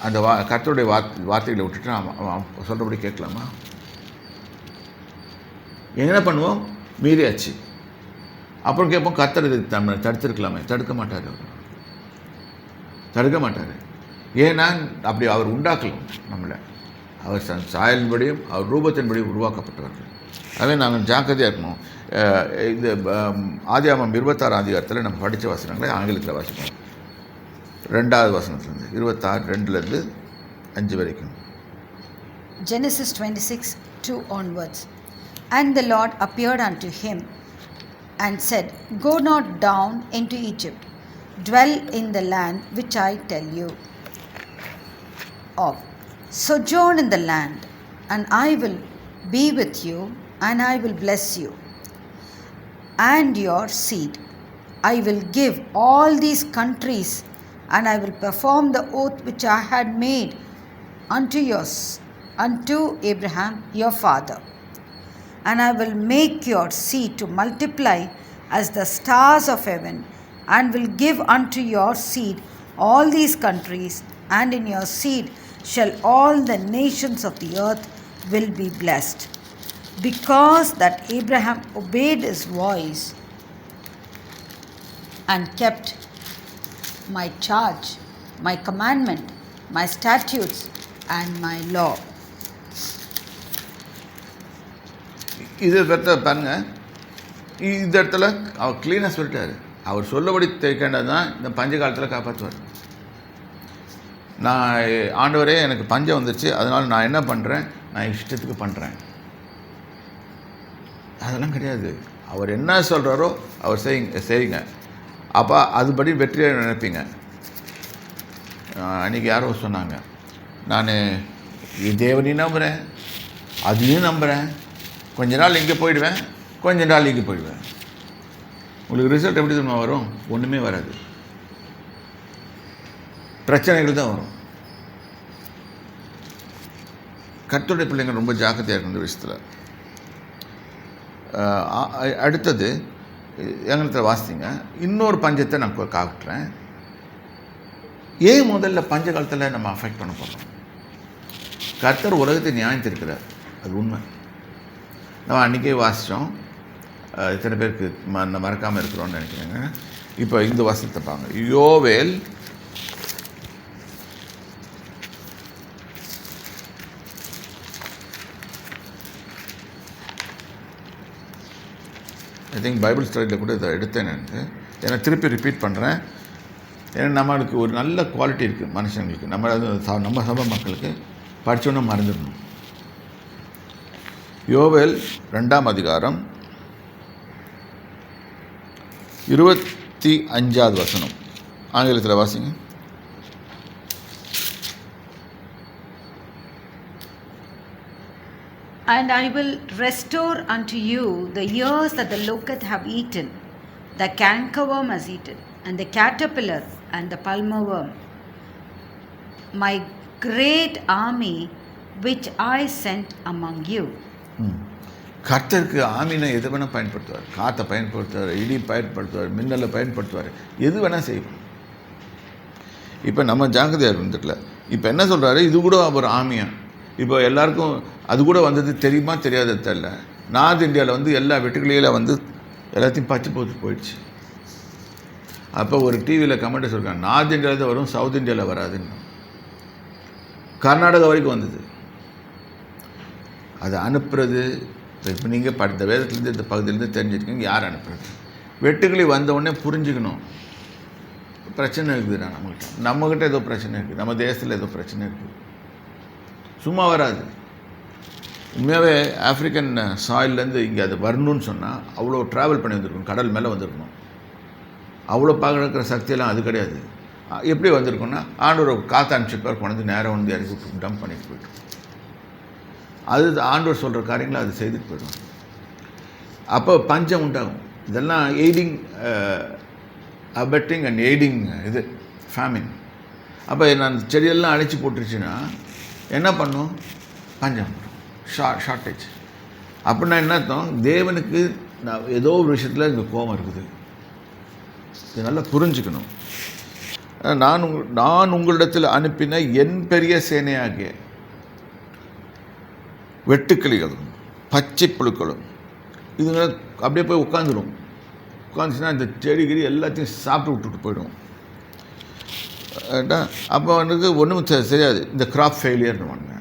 அந்த கர்த்தருடைய வார்த்தைகளை விட்டுட்டு அவன் சொல்கிறபடி கேட்கலாமா? என்ன பண்ணுவோம்? மீறியாச்சு. அப்புறம் கேட்போம், கர்த்தர் இது நம்ம தடுத்துருக்கலாமே. தடுக்க மாட்டார். ஏன்னா அப்படி அவர் உண்டாக்கலாம் நம்மளை. அவர் சாயலின்படியும் அவர் ரூபத்தின்படியும் உருவாக்கப்பட்டவர்கள். அதே நாங்கள் ஜாக்கிரதையாக இருக்கணும். இந்த ஆதியாகமம் 26 அதிகாரத்தில் நம்ம படித்த வசனங்களை ஆங்கிலத்தில் வாசிப்போம். 2வது வசனத்துலேருந்து 26:2 5 வரைக்கும். Genesis 26:2 onwards. And the Lord appeared unto him and said, Go not down into Egypt, dwell in the land which I tell you of. Sojourn in the land, and I will be with you, and I will bless you and your seed. I will give all these countries, and I will perform the oath which I had made unto Abraham your father. And I will make your seed to multiply as the stars of heaven, and will give unto your seed all these countries, and in your seed shall all the nations of the earth will be blessed. Because that Abraham obeyed his voice and kept my charge, my commandment, my statutes, and my law. இது பாருங்க, இந்த இடத்துல அவர் க்ளீனாக சொல்லிட்டாரு. அவர் சொல்லபடி தேய்க்கண்டது தான் இந்த பஞ்ச காலத்தில் காப்பாற்றுவார். நான் ஆண்டவரே எனக்கு பஞ்சம் வந்துருச்சு, அதனால் நான் என்ன பண்ணுறேன், நான் இஷ்டத்துக்கு பண்ணுறேன், அதெல்லாம் கிடையாது. அவர் என்ன சொல்கிறாரோ அவர் செய்யுங்க. அப்போ அதுபடி வெற்றியை நினைப்பீங்க. அன்றைக்கி யாரோ சொன்னாங்க, நான் தேவனையும் நம்புகிறேன், அதையும் நம்புகிறேன், கொஞ்ச நாள் இங்கே போயிடுவேன், கொஞ்ச நாள் இங்கே போயிடுவேன். உங்களுக்கு ரிசல்ட் எப்படி தெரியுமா வரும்? ஒன்றுமே வராது, பிரச்சனைகள் தான் வரும். கர்த்தருடைய பிள்ளைங்க ரொம்ப ஜாக்கிரதையாக இருக்கும் இந்த விஷயத்தில். அடுத்தது எங்களுக்கு வாசிங்க, இன்னொரு பஞ்சத்தை நான் காட்டுறேன். ஏன் முதல்ல பஞ்ச காலத்தில் நம்ம அஃபெக்ட் பண்ண போகிறோம்? கர்த்தர் உலகத்தை நியாயத்திருக்கிறார், அது உண்மை. நம்ம அன்றைக்கே வாசித்தோம். இத்தனை பேருக்கு மறக்காமல் இருக்கிறோன்னு நினைக்கிறேங்க. இப்போ இந்த வசனத்தை பாருங்க. யோவேல் பைபிள் ஸ்டடியில் கூட இதை எடுத்தேன் எனக்கு. ஏன்னா திருப்பி ரிப்பீட் பண்ணுறேன். ஏன்னா நம்மளுக்கு ஒரு நல்ல குவாலிட்டி இருக்குது மனுஷங்களுக்கு, நம்ம சபை மக்களுக்கு படித்தோன்னா மறந்துடணும். யோவேல் 2ஆம் அதிகாரம் 25வது வசனம் ஆங்கிலத்தில் வாசிங்க. And I will restore unto you the years that the locust have eaten, the cankerworm has eaten, and the caterpillar and the palmer worm, my great army which I sent among you. கர்த்தருக்கு ஆமீனை எது வேணால் பயன்படுத்துவார். காற்றை பயன்படுத்துவார், இடி பயன்படுத்துவார், மின்னலை பயன்படுத்துவார், எது வேணால் செய்வார். இப்போ நம்ம ஜாக்கிரதையாக இருந்துக்கல. இப்போ என்ன சொல்கிறாரு, இது கூட ஒரு ஆமியா. இப்போ எல்லாருக்கும் அது கூட வந்தது தெரியுமா தெரியாத தெரியல. நார்த் இந்தியாவில் எல்லா வெட்டுக்கிளியில் எல்லாத்தையும் பச்சை போயிடுச்சு. அப்போ ஒரு டிவியில் கமெண்ட் சொல்கிறாங்க, நார்த் இந்தியாவில் தான் வரும், சவுத் இந்தியாவில் வராதுன்னு. கர்நாடகா வரைக்கும் வந்தது. அதை அனுப்புறது இப்போ நீங்கள் படித்த வேதத்துலேருந்து இந்த பகுதியிலேருந்து தெரிஞ்சுருக்கீங்க யார் அனுப்புறது. வெட்டுக்கிளி வந்தவுடனே புரிஞ்சுக்கணும் பிரச்சனை இருக்குதுண்ணா, நம்மக்கிட்ட ஏதோ பிரச்சனை இருக்குது, நம்ம தேசத்தில் ஏதோ பிரச்சனை இருக்குது. சும்மா வராது. உண்மையாகவே ஆஃப்ரிக்கன் சாயிலேருந்து இங்கே அது வரணும்னு சொன்னால் அவ்வளோ ட்ராவல் பண்ணி வந்திருக்கணும், கடல் மேலே வந்திருக்கணும். அவ்வளோ பார்க்குற சக்தியெல்லாம் அது கிடையாது. எப்படி வந்திருக்கோன்னா ஆண்டவர் காற்று அனுப்பிச்சிருப்பார், கொண்டு நேரம் இறக்கி விட்டு டம்ப் பண்ணிட்டு போய்ட்டு, அது ஆண்டவர் சொல்கிற காரியங்களை அது செய்துட்டு போயிடும். அப்போ பஞ்சம் உண்டாகும். இதெல்லாம் எய்டிங் அபெட்டிங் அண்ட் எய்டிங் இது ஃபேமின். அப்போ நான் செடியெல்லாம் அழைச்சி போட்டுருச்சுன்னா என்ன பண்ணும்? பஞ்சம், ஷார்ட்டேஜ். அப்படின்னா என்ன அர்த்தம்? தேவனுக்கு நான் ஏதோ ஒரு விஷயத்தில் இங்கே கோபம் இருக்குது. இது நல்லா புரிஞ்சுக்கணும். நான் உங்களிடத்தில் அனுப்பின என் பெரிய சேனையாகிய வெட்டுக்கிளிகளும் பச்சை புழுக்களும் இதுங்களை அப்படியே போய் உட்காந்துச்சுன்னா இந்த செடிகிரி எல்லாத்தையும் சாப்பிட்டு விட்டுட்டு போயிடும். அப்போ அவனுக்கு ஒன்றும் தெரியாது. இந்த கிராப் ஃபெயிலியர்னு ஒன்று,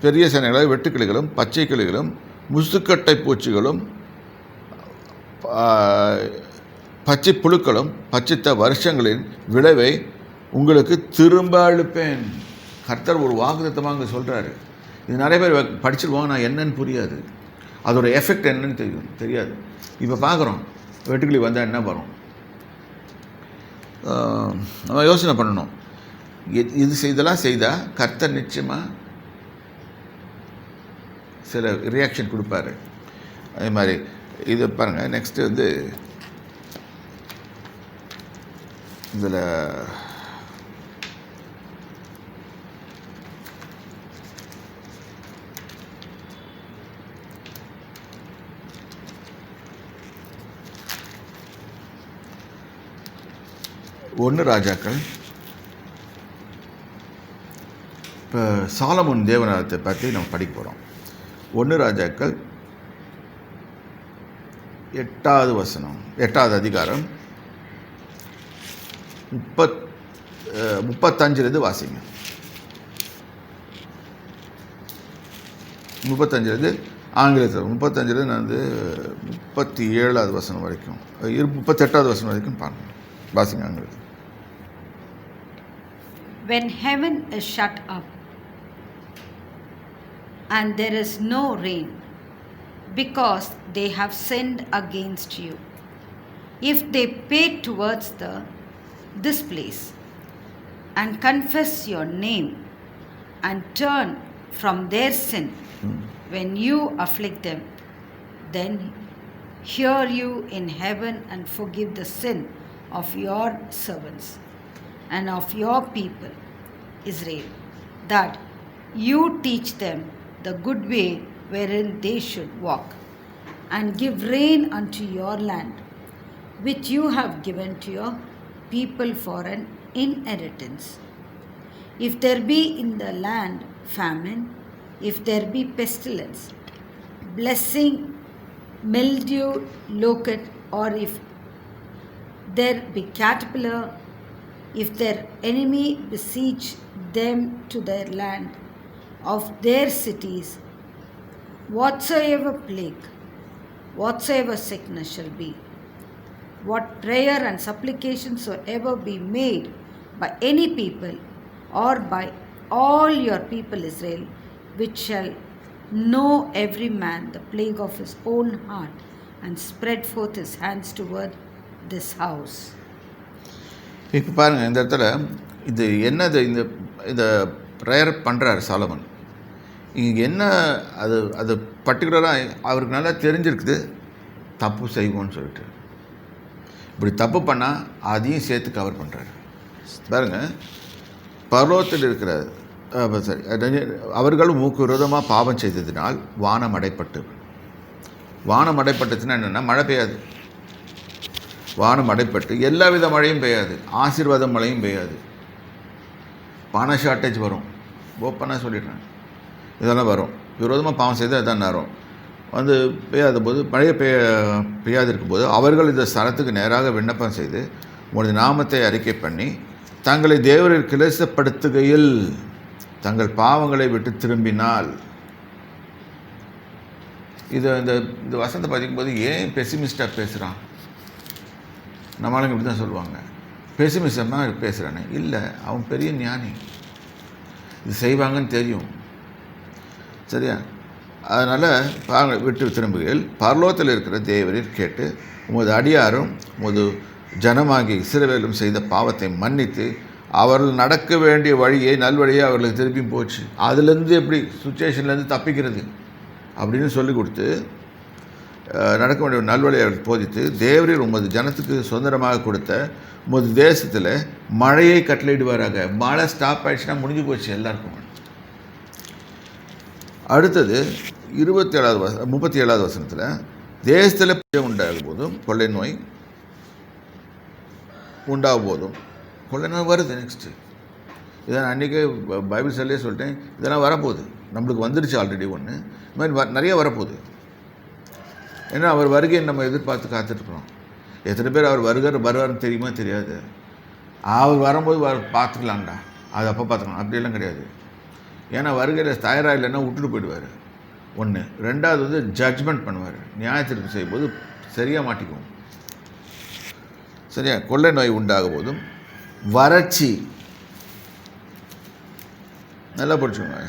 பெரிய சேனைகளாக வெட்டுக்கிளிகளும் பச்சை கிளிகளும் முசுக்கட்டை பூச்சிகளும் பச்சை புழுக்களும் பச்சித்த வருஷங்களின் விளைவை உங்களுக்கு திரும்ப அளிப்பேன். கர்த்தர் ஒரு வாக்குத்தத்தமாக அங்கே சொல்கிறாரு. இது நிறைய பேர் படிச்சிருவாங்க, நான் என்னன்னு புரியாது, அதோட எஃபெக்ட் என்னன்னு தெரியாது. இப்போ பார்க்குறோம் வெட்டுக்கிளி வந்தால் என்ன வரும், நம்ம யோசனை பண்ணணும். இதெல்லாம் செய்தால் கர்த்தர் நிச்சயமாக சில ரியாக்ஷன் கொடுப்பாரு. அதே மாதிரி இது பாருங்கள். நெக்ஸ்ட்டு வந்து இதில் ஒன்று ராஜாக்கள், இப்போ சாலமோன் தேவநாதத்தை பற்றி நம்ம படிக்க போகிறோம். 1 ராஜாக்கள் 8வது வசனம், 8வது அதிகாரம் 35 வாசிங்க. 35 ஆங்கிலத்தில், 35 நான் வந்து 37வது வசனம் வரைக்கும், 38வது வசனம் வரைக்கும் பாருங்கள், வாசிங்க ஆங்கிலத்தில். When heaven is shut up and there is no rain, because they have sinned against you, if they pay towards this place and confess your name and turn from their sin when you afflict them, then hear you in heaven and forgive the sin of your servants and of your people Israel, that you teach them the good way wherein they should walk, and give rain unto your land, which you have given to your people for an inheritance. If there be in the land famine, if there be pestilence, blessing, mildew, locust, or if there be caterpillar, if their enemy besiege them to their land of their cities, whatsoever plague, whatsoever sickness shall be, what prayer and supplication soever be made by any people or by all your people Israel, which shall know every man the plague of his own heart, and spread forth his hands toward this house. இப்போ பாருங்கள், இந்த இடத்துல இது என்னது, இந்த prayer பண்ணுறாரு சாலமன். இங்கே என்ன அது பர்டிகுலராக அவருக்கு நல்லா தெரிஞ்சிருக்குது, தப்பு செய்வோன்னு சொல்லிட்டு. இப்படி தப்பு பண்ணால் அதையும் சேர்த்து கவர் பண்ணுறாரு. பாருங்கள், பரலோகத்தில் இருக்கிற சரி, அவர்கள் மூக்கு விரோதமாக பாவம் செய்ததினால் வானம் அடைப்பட்டுச்சுன்னா என்னென்னா மழை பெய்யாது. வானம் அடைப்பட்டு எல்லா வித மழையும் பெய்யாது, ஆசீர்வாத மழையும் பெய்யாது, பண ஷார்ட்டேஜ் வரும். ஓப்பனாக சொல்லிடுறேன், இதெல்லாம் வரும். விரோதமாக பாவம் செய்தால் இதான் நேரம் வந்து பெய்யாத போது, மழையை பெய்யாது இருக்கும்போது அவர்கள் இந்த ஸ்தலத்துக்கு நேராக விண்ணப்பம் செய்து உனது நாமத்தை அறிக்கை பண்ணி தங்களை தேவரில் கிளேசப்படுத்துகையில் தங்கள் பாவங்களை விட்டு திரும்பினால். இந்த வசனத்தை படிக்கும்போது ஏன் பெசிமிஸ்டாக பேசுகிறான்? நம்மளுங்க இப்படி தான் சொல்லுவாங்க, பெசிமிசமாக பேசுகிறானே. இல்லை, அவன் பெரிய ஞானி, இது செய்வாங்கன்னு தெரியும். சரியா? அதனால் விட்டு திரும்புகையில் பரலோகத்தில் இருக்கிற தேவரீர் கேட்டு உமது அடியாரும் உமது ஜனமாகி இஸ்ரவேலும் செய்த பாவத்தை மன்னித்து அவர்கள் நடக்க வேண்டிய வழியை நல்வழியை அவர்களுக்கு திருப்பி போச்சு, அதுலேருந்து எப்படி சுச்சுவேஷன்லேருந்து தப்பிக்கிறது அப்படின்னு சொல்லி கொடுத்து நடக்க வேண்டிய நல்வழியை அவர்கள் போதித்து தேவரீர் உமது ஜனத்துக்கு சுதந்திரமாக கொடுத்த உமது தேசத்தில் மழையை கட்டளையிடுவாராக. மழை ஸ்டாப் ஆகிடுச்சுன்னா முடிஞ்சு போச்சு எல்லாருக்கும். அடுத்தது 37வது வசனத்தில் தேசத்தில் உண்டாகும் போதும் கொள்ளை நோய் உண்டாகும் போதும், கொள்ளை நோய் வருது. நெக்ஸ்ட்டு இதை நான் அன்றைக்கே பைபிள் சொல்லியே சொல்லிட்டேன், இதெல்லாம் வரப்போகுது, நம்மளுக்கு வந்துடுச்சு ஆல்ரெடி ஒன்று, இது மாதிரி நிறைய வரப்போகுது. ஏன்னா அவர் வருகையை நம்ம எதிர்பார்த்து காத்துட்ருக்குறோம். எத்தனை பேர் அவர் வருவார்னு தெரியுமா தெரியாது. அவர் வரும்போது பார்த்துக்கலாம்டா, அது அப்போ பார்த்துக்கலாம், அப்படியெல்லாம் கிடையாது. ஏன்னா வருகையில் தயாராக இல்லைன்னா விட்டுட்டு போயிடுவார். ஒன்று. ரெண்டாவது வந்து ஜட்ஜ்மெண்ட் பண்ணுவார். நியாயத்திற்கு செய்யும்போது சரியாக மாட்டிக்குவோம். சரியா? கொள்ளை நோய் உண்டாகும் போதும் வறட்சி, நல்லா படிச்சுக்கோங்க.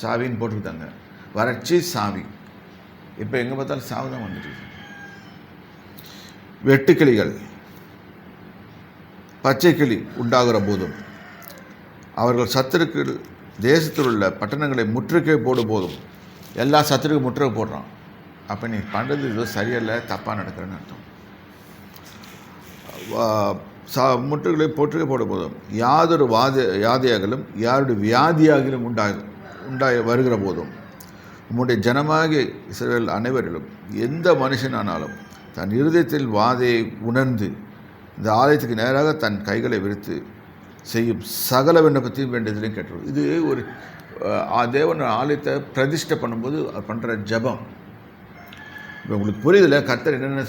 சாவின்னு போட்டுக்கிட்டாங்க. வறட்சி, சாவி. இப்போ எங்கே பார்த்தாலும் சாவு தான் வந்துட்டு. வெட்டுக்கிளிகள், பச்சைக்கிளி உண்டாகிற போதும், அவர்கள் சத்துருக்கள் தேசத்தில் உள்ள பட்டணங்களை முற்றுகை போடும் போதும், எல்லா சத்துருக்கும் முற்றுகை போடுறான். அப்போ நீ பண்ணுறது ஏதோ சரியில்லை, தப்பாக நடக்கிறேன்னு அர்த்தம். முற்றுகளை போற்றுகை போடும் போதும், யாதொரு யாதையாகலும் யாருடைய வியாதியாகலும் உண்டாக வருகிற போதும், உம்முடைய ஜனமாகிய இஸ்ரவேல் அனைவரிலும் எந்த மனுஷனானாலும் தன் இருதயத்தில் வாதையை உணர்ந்து இந்த ஆலயத்துக்கு நேராக தன் கைகளை விரித்து செய்யும் சகல விண்ணப்பத்தையும் வேண்டியதிலையும் கேட்டுருவோம். இது ஒரு தேவன் ஆலயத்தை பிரதிஷ்டை பண்ணும்போது பண்ணுற ஜபம். இப்போ உங்களுக்கு புரியுதில்ல? கர்த்தர் என்னென்ன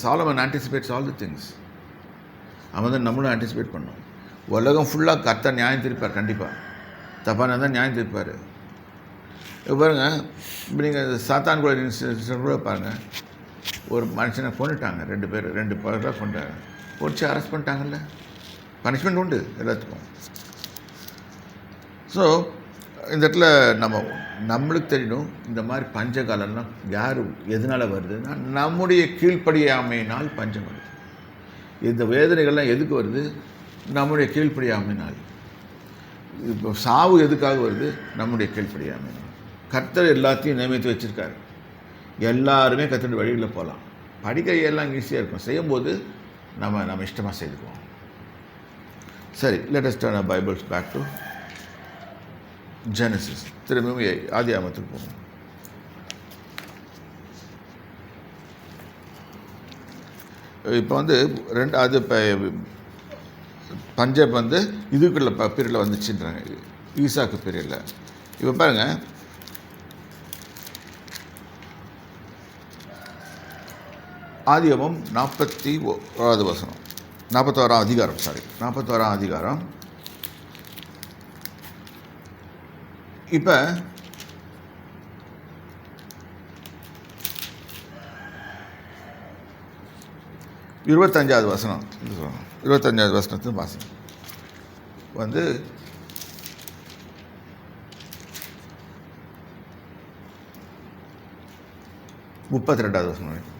Solomon anticipates all the things. அவன் தான் நம்மளும் ஆன்டிசிபேட் பண்ணோம். உலகம் ஃபுல்லாக கர்த்தர் நியாயம் திருப்பார். கண்டிப்பாக தப்பான தான் நியாயம் திருப்பார். இப்போ பாருங்கள், இப்போ நீங்கள் சாத்தான் கூட பாருங்கள், ஒரு மனுஷனை கொண்டுட்டாங்க, 2 பேராக கொண்டாங்க, பிடிச்சி அரெஸ்ட் பண்ணிட்டாங்கல்ல. பனிஷ்மெண்ட் உண்டு எல்லாத்துக்கும். ஸோ இந்த இடத்துல நம்மளுக்கு தெரியணும், இந்த மாதிரி பஞ்சகாலம்லாம் யார் எதனால் வருதுன்னா நம்முடைய கீழ்ப்படியாமையினால் பஞ்சம் வருது. இந்த வேதனைகள்லாம் எதுக்கு வருது? நம்முடைய கீழ்ப்படியாமையினால். இப்போ சாவு எதுக்காக வருது? நம்முடைய கீழ்ப்படியாமையினால். கர்த்தர் எல்லாத்தையும் நியமித்து வச்சுருக்காரு. எல்லாருமே கர்த்தருடைய வழியில் போகலாம். படிக்க எல்லாம் ஈஸியாக இருக்கும். செய்யும்போது நம்ம இஷ்டமாக செய்துக்குவோம். சரி, let us turn our Bibles back to Genesis. திரும்பியும் ஆதியாகமத்துக்கு போவோம். இப்போ வந்து அது பஞ்சம் வந்து இதுக்குள்ள பீரியடில் வந்துச்சுன்றாங்க, ஈசாக்கு பீரியடில். இப்போ பாருங்கள், ஆதியாகமம் 41வது வசனம், 41ஆம் அதிகாரம், 41ஆம் அதிகாரம். இப்போ 25வது வசனம், 25வது வசனத்து வாசனம் வந்து முப்பத்திரெண்டாவது வசனம்.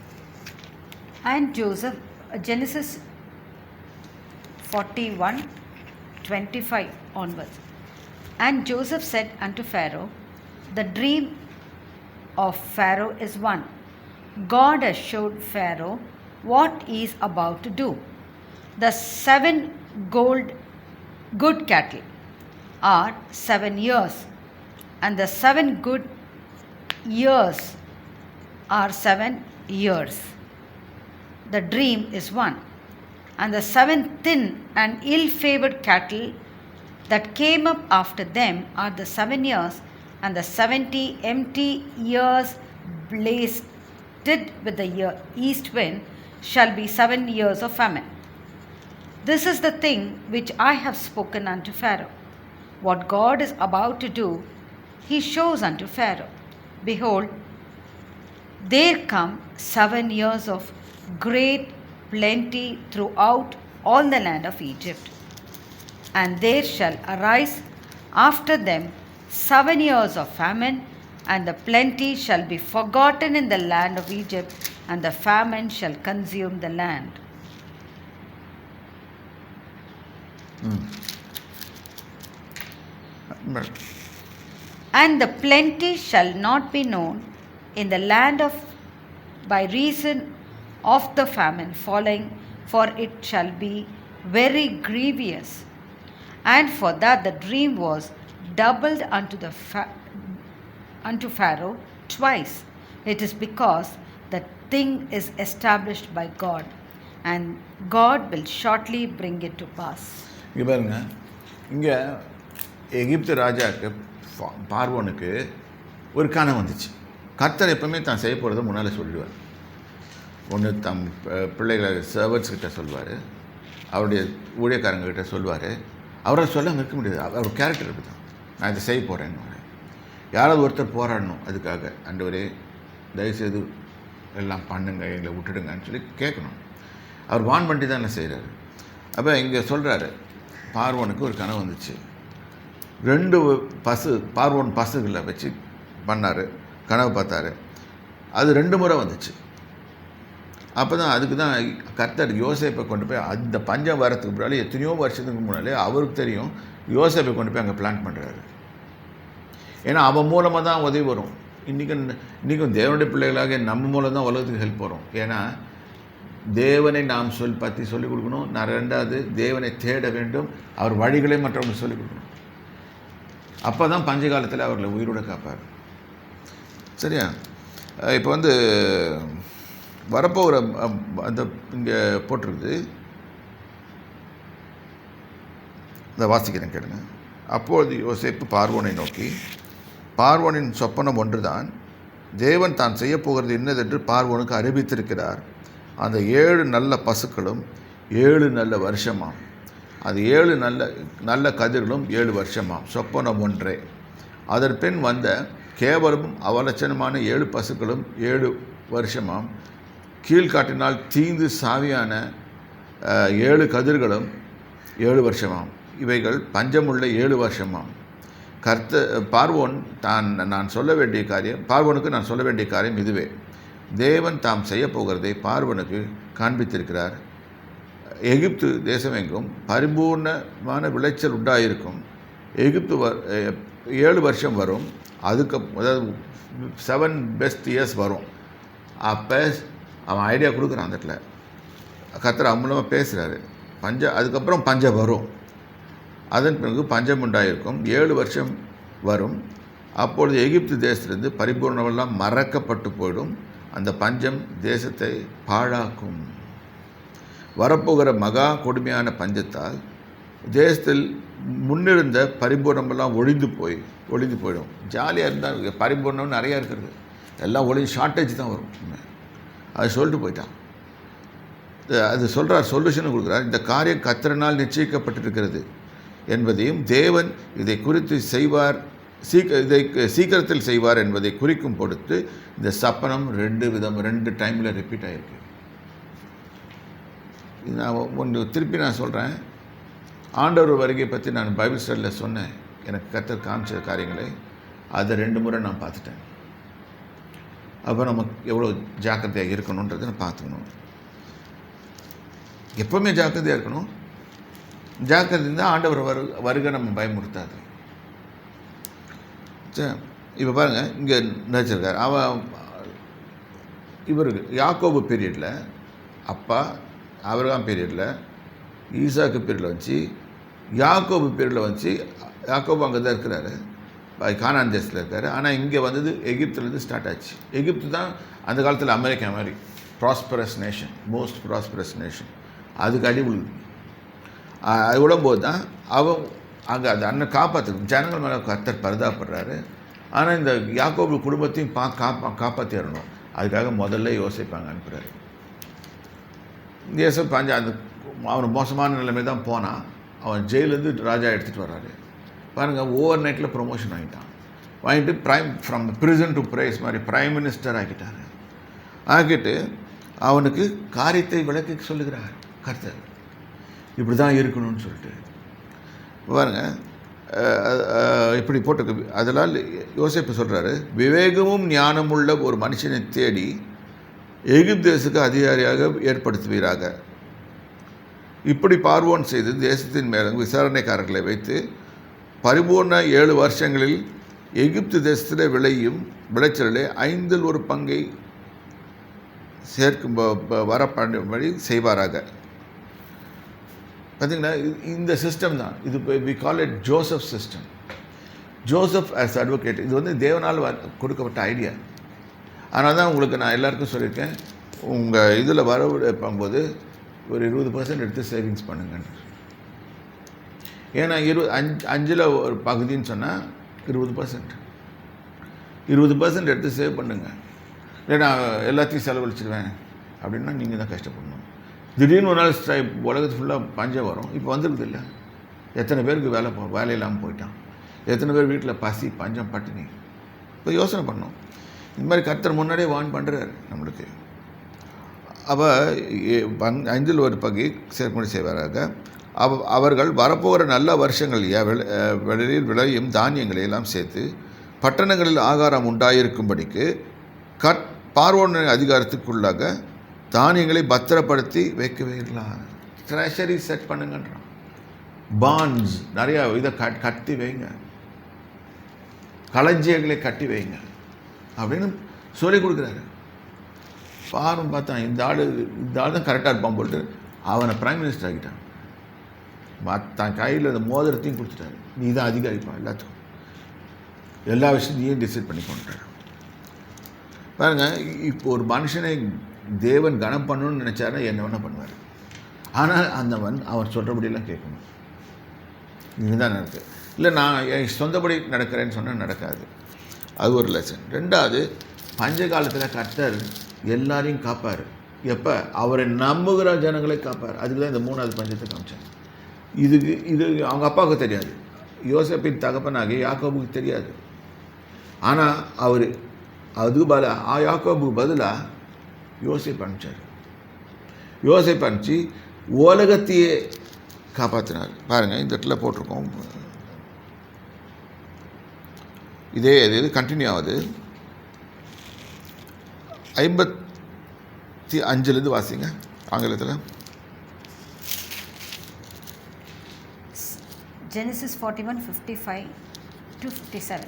And Joseph, Genesis 41:25 onwards. And Joseph said unto Pharaoh, the dream of Pharaoh is one. God has showed Pharaoh what he is about to do. The 7 good cattle are 7 years, and the 7 good years are 7 years. The dream is one. And the 7 thin and ill-favored cattle that came up after them are the 7 years, and the 70 empty years blasted with the east wind shall be 7 years of famine. This is the thing which I have spoken unto Pharaoh. What God is about to do, he shows unto Pharaoh. Behold, there come 7 years of great plenty throughout all the land of Egypt. And there shall arise after them 7 years of famine, and the plenty shall be forgotten in the land of Egypt, and the famine shall consume the land. And the plenty shall not be known in the land of by reason of the famine following, for it shall be very grievous. And for that the dream was doubled unto Pharaoh twice. It is because the thing is established by God, and God will shortly bring it to pass. இங்கே பாருங்க, இங்கே எகிப்து ராஜாவுக்கு பார்வோனுக்கு ஒரு கனவு வந்துச்சு. கர்த்தர் எப்பவுமே தான் செய்ய போகிறத முன்னால் சொல்லிடுவார். ஒன்று தம் பிள்ளைகளை சர்வன்ஸ் கிட்ட சொல்வார், அவருடைய ஊழியக்காரங்கக்கிட்ட சொல்வார். அவரை சொல்லாமல் இருக்க முடியாது. அவர் கேரக்டர் இப்படி தான். நான் இதை செய்ய போகிறேன்னு யாராவது ஒருத்தர் போராடணும் அதுக்காக. ஆண்டவரே தயவுசெய்து எல்லாம் பண்ணுங்க, எங்களை விட்டுடுங்கன்னு சொல்லி கேட்கணும். அவர் வான் பண்ணி தான் என்ன செய்கிறாரு. அப்போ இங்கே சொல்கிறாரு, பார்வோனுக்கு ஒரு கனவு வந்துச்சு. 2 பார்வோன் பசுகளை வச்சு பண்ணார், கனவு பார்த்தாரு. அது 2 முறை வந்துச்சு. அப்போ தான் அதுக்கு தான் கர்த்தர் யோசேப்பை கொண்டு போய் அந்த பஞ்சம் வரத்துக்கு முன்னாடி எத்தனையோ வருஷத்துக்கு முன்னாலே அவருக்கு தெரியும் யோசேப்பை கொண்டு போய் அங்கே பிளான் பண்ணுறாரு. ஏன்னா அவன் மூலமாக தான் உதவி வரும். இன்றைக்கும் தேவனுடைய பிள்ளைகளாக நம்ம மூலம் தான் உலகத்துக்கு ஹெல்ப் வரும். ஏன்னா தேவனை நாம் பற்றி சொல்லிக் கொடுக்கணும். நான் 2வது தேவனை தேட வேண்டும், அவர் வழிகளை மற்றவங்களுக்கு சொல்லிக் கொடுக்கணும். அப்போ தான் பஞ்ச காலத்தில் அவர்களை உயிரோடு காப்பார். சரியா? இப்போ வரப்போகிற அந்த இங்கே போட்டிருக்குது, இந்த வாசிக்கிறேன் கேளுங்க. அப்பொழுது யோசேப்பு பார்வோனை நோக்கி, பார்வோனின் சொப்பனம் ஒன்றுதான், தேவன் தான் செய்யப்போகிறது என்னதென்று பார்வோனுக்கு அறிவித்திருக்கிறார். அந்த 7 நல்ல பசுக்களும் 7 நல்ல வருஷமாம், அது 7 நல்ல கதிர்களும் 7 வருஷமாம். சொப்பனம் ஒன்றே. அதற்பின் வந்த கேவலமும் அவலட்சணமான 7 பசுக்களும் 7 வருஷமாம். கீழ்காட்டினால் தீந்து சாவியான 7 கதிர்களும் 7 வருஷமாம். இவைகள் பஞ்சமுள்ள 7 வருஷமாம். பார்வோனுக்கு நான் சொல்ல வேண்டிய காரியம் இதுவே. தேவன் தாம் செய்ய போகிறதை பார்வோனுக்கு காண்பித்திருக்கிறார். எகிப்து தேசமெங்கும் பரிபூர்ணமான விளைச்சல் உண்டாயிருக்கும். எகிப்து 7 வருஷம் வரும். அதாவது 7 பெஸ்ட் இயர்ஸ் வரும். அப்போ அவன் ஐடியா கொடுக்குறான். அந்த இடத்துல கர்த்தர் அவன் மூலமாக பேசுகிறாரு. அதுக்கப்புறம் பஞ்சம் வரும். அதன் பிறகு பஞ்சம் உண்டாயிருக்கும். 7 வருஷம் வரும். அப்பொழுது எகிப்து தேசத்திலிருந்து பரிபூர்ணமெல்லாம் மறக்கப்பட்டு போயிடும். அந்த பஞ்சம் தேசத்தை பாழாக்கும். வரப்போகிற மகா கொடுமையான பஞ்சத்தால் தேசத்தில் முன்னிருந்த பரிபூர்ணமெல்லாம் ஒழிந்து போயிடும். ஜாலியாக இருந்தால் பரிபூர்ணம் நிறையா இருக்கிறது, எல்லாம் ஷார்ட்டேஜ் தான் வரும். அது சொல்லிட்டு போயிட்டான். அது சொல்கிறார், சொல்யூஷன் கொடுக்குறார். இந்த காரியம் கர்த்தரினால் நிச்சயிக்கப்பட்டிருக்கிறது என்பதையும் தேவன் இதை குறித்து செய்வார், இதை சீக்கிரத்தில் செய்வார் என்பதை குறிக்கும் பொறுத்து இந்த சப்பனம் 2 டைமில் ரிப்பீட் ஆகிருக்கு. நான் திருப்பி சொல்கிறேன். ஆண்டவர் வருகை பற்றி நான் பைபிள் ஸ்டடியில் சொன்னேன். எனக்கு கர்த்தர் காமிச்ச காரியங்களை அதை 2 முறை நான் பார்த்துட்டேன். அப்போ நம்ம எவ்வளோ ஜாக்கிரதையாக இருக்கணுன்றதை நான் பார்த்துக்கணும். எப்போவுமே ஜாக்கிரதையாக இருக்கணும். ஜாக்கிரதை இருந்தால் ஆண்டவர் வருகை நம்ம பயமுறுத்தாது. சரி, இப்போ பாருங்கள், இங்கே நினச்சிருக்கார். இவருக்கு யாக்கோபு பீரியடில் அப்பா, ஆபிரகாம் பீரியடில், ஈசாக்கு பீரியடில் வந்துச்சு, யாக்கோபு பீரியடில் வந்துச்சு. யாக்கோபு அங்கே தான் இருக்கிறாரு, கானான் தேசத்தில் இருக்கார். ஆனால் இங்கே வந்தது எகிப்துலேருந்து ஸ்டார்ட் ஆச்சு. எகிப்து தான் அந்த காலத்தில் அமெரிக்கா மாதிரி prosperous nation, most prosperous nation. அதுக்கு அடி விழுது. அது விடும்போது தான் அங்கே அந்த அண்ணன் காப்பாற்று ஜனங்கள் மேலே கர்த்தர் பரிதாபப்படுறாரு. ஆனால் இந்த யாக்கோபு குடும்பத்தையும் காப்பாற்றிடணும். அதுக்காக முதல்ல யோசிப்பாங்க அனுப்புகிறாரு. யோசிப்பு அவன் மோசமான நிலைமை தான் போனான். அவன் ஜெயிலேருந்து ராஜா எடுத்துகிட்டு வர்றாரு. பாருங்கள், ஓவர் நைட்டில் ப்ரொமோஷன் வாங்கிட்டு ஃப்ரம் பிரிசன் டு பிரைஸ் மாதிரி பிரைம் மினிஸ்டர் ஆக்கிட்டு அவனுக்கு காரியத்தை விளக்கி சொல்லுகிறார் கர்த்தர். இப்படி தான் இருக்கணும்னு சொல்லிட்டு பாருங்கள், இப்படி போட்டு. அதனால் யோசேப்பு சொல்கிறாரு, விவேகமும் ஞானமுள்ள ஒரு மனுஷனை தேடி எகிப்து தேசத்துக்கு அதிகாரியாக ஏற்படுத்துவீராக. இப்படி பார்வோன் செய்து தேசத்தின் மேலே விசாரணைக்காரர்களை வைத்து பரிபூர்ண 7 வருஷங்களில் எகிப்து தேசத்தில் விளைச்சலில் 5 ஒரு பங்கை சேர்க்கும் வரப்படி செய்வாராக. பார்த்திங்கன்னா, இந்த சிஸ்டம் தான் இது. We call it Joseph system. Joseph as advocate. இது தேவனால் கொடுக்கப்பட்ட ஐடியா. அதனால தான் உங்களுக்கு நான் எல்லாருக்கும் சொல்லியிருக்கேன், உங்கள் இதில் வரவு வைக்கும்போது ஒரு 20% எடுத்து சேவிங்ஸ் பண்ணுங்கன்னு. ஏன்னா 5 ஒரு பகுதின்னு சொன்னால் 20% எடுத்து சேவ் பண்ணுங்க. இல்லை நான் எல்லாத்தையும் செலவழிச்சிடுவேன் அப்படின்னா நீங்கள் தான் கஷ்டப்படணும். திடீர்னு ஒரு நாள் உலகத்து ஃபுல்லாக பஞ்சம் வரும். இப்போ வந்துருக்குது இல்லை, எத்தனை பேருக்கு வேலை இல்லாமல் போயிட்டான், எத்தனை பேர் வீட்டில் பசி பஞ்சம் பட்டினி. இப்போ யோசனை பண்ணோம். இந்த மாதிரி கர்த்தர் முன்னாடியே வான் பண்ணுறாரு நம்மளுக்கு. அப்போ 5 ஒரு பகுதி சேர்க்கை செய்வாராக. அவர்கள் வரப்போகிற நல்ல வருஷங்கள் வெளியில் விளையும் தானியங்களை எல்லாம் சேர்த்து பட்டணங்களில் ஆகாரம் உண்டாயிருக்கும்படிக்கு பார்வோன் அதிகாரத்துக்குள்ளாக தானியங்களை பத்திரப்படுத்தி வைக்கவேலாம். ட்ரெஷரி செட் பண்ணுங்கன்றான். பாண்ட்ஸ் நிறையா இதை கட்டி வைங்க, களஞ்சியங்களை கட்டி வைங்க அப்படின்னு சொல்லி கொடுக்குறாரு. பாரும் பார்த்தா இந்த ஆள் தான் கரெக்டாக இருப்பான் போட்டு அவனை பிரைம் மினிஸ்டர் ஆகிட்டான். தான் கையில் அந்த மோதிரத்தையும் கொடுத்துட்டாரு. நீ தான் அதிகாரிப்பான், எல்லாத்துக்கும் எல்லா விஷயம் நீயும் டிசைட் பண்ணி கொண்டாரு. பாருங்கள், இப்போ ஒரு மனுஷனை தேவன் கனம் பண்ணணும்னு நினச்சாருன்னா என்ன வேணால் பண்ணுவார். ஆனால் அவர் சொல்கிறபடியெல்லாம் கேட்கணும். இதுதான் நடக்குது. இல்லை நான் என் சொந்தப்படி நடக்கிறேன்னு சொன்னால் நடக்காது. அது ஒரு லெசன். 2வது, பஞ்ச காலத்தில் கர்த்தர் எல்லாரையும் காப்பார். எப்போ? அவரை நம்புகிற ஜனங்களை காப்பார். அதுக்கு தான் இந்த 3வது பஞ்சத்தை காமிச்சார். இது அவங்க அப்பாவுக்கு தெரியாது, யோசேப்பின் தகப்பனாகி யாக்கோபுக்கு தெரியாது. ஆனால் அவர் யாக்கோபுக்கு பதிலாக யோசேப் அனுப்பிச்சார். யோசேப் அனுப்பிச்சு உலகத்தையே காப்பாற்றினார். பாருங்கள், இந்த இடத்துல போட்டிருக்கோம். இது கண்டினியூ ஆகுது. 55 வாசிங்க ஆங்கிலத்தில். Genesis 41:55 to 57.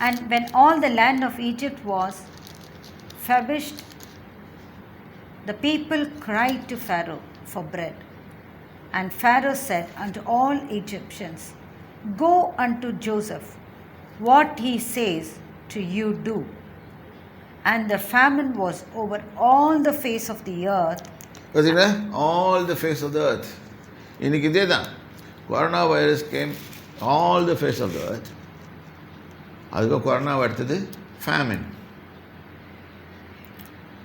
And when all the land of Egypt was famished, the people cried to Pharaoh for bread. And Pharaoh said unto all Egyptians, Go unto Joseph, what he says to you do. And the famine was over all the face of the earth. All the face of the earth. இன்னைக்கு இதே தான். Corona virus came all the face of the earth. அதுக்கு corona அடுத்தது famine.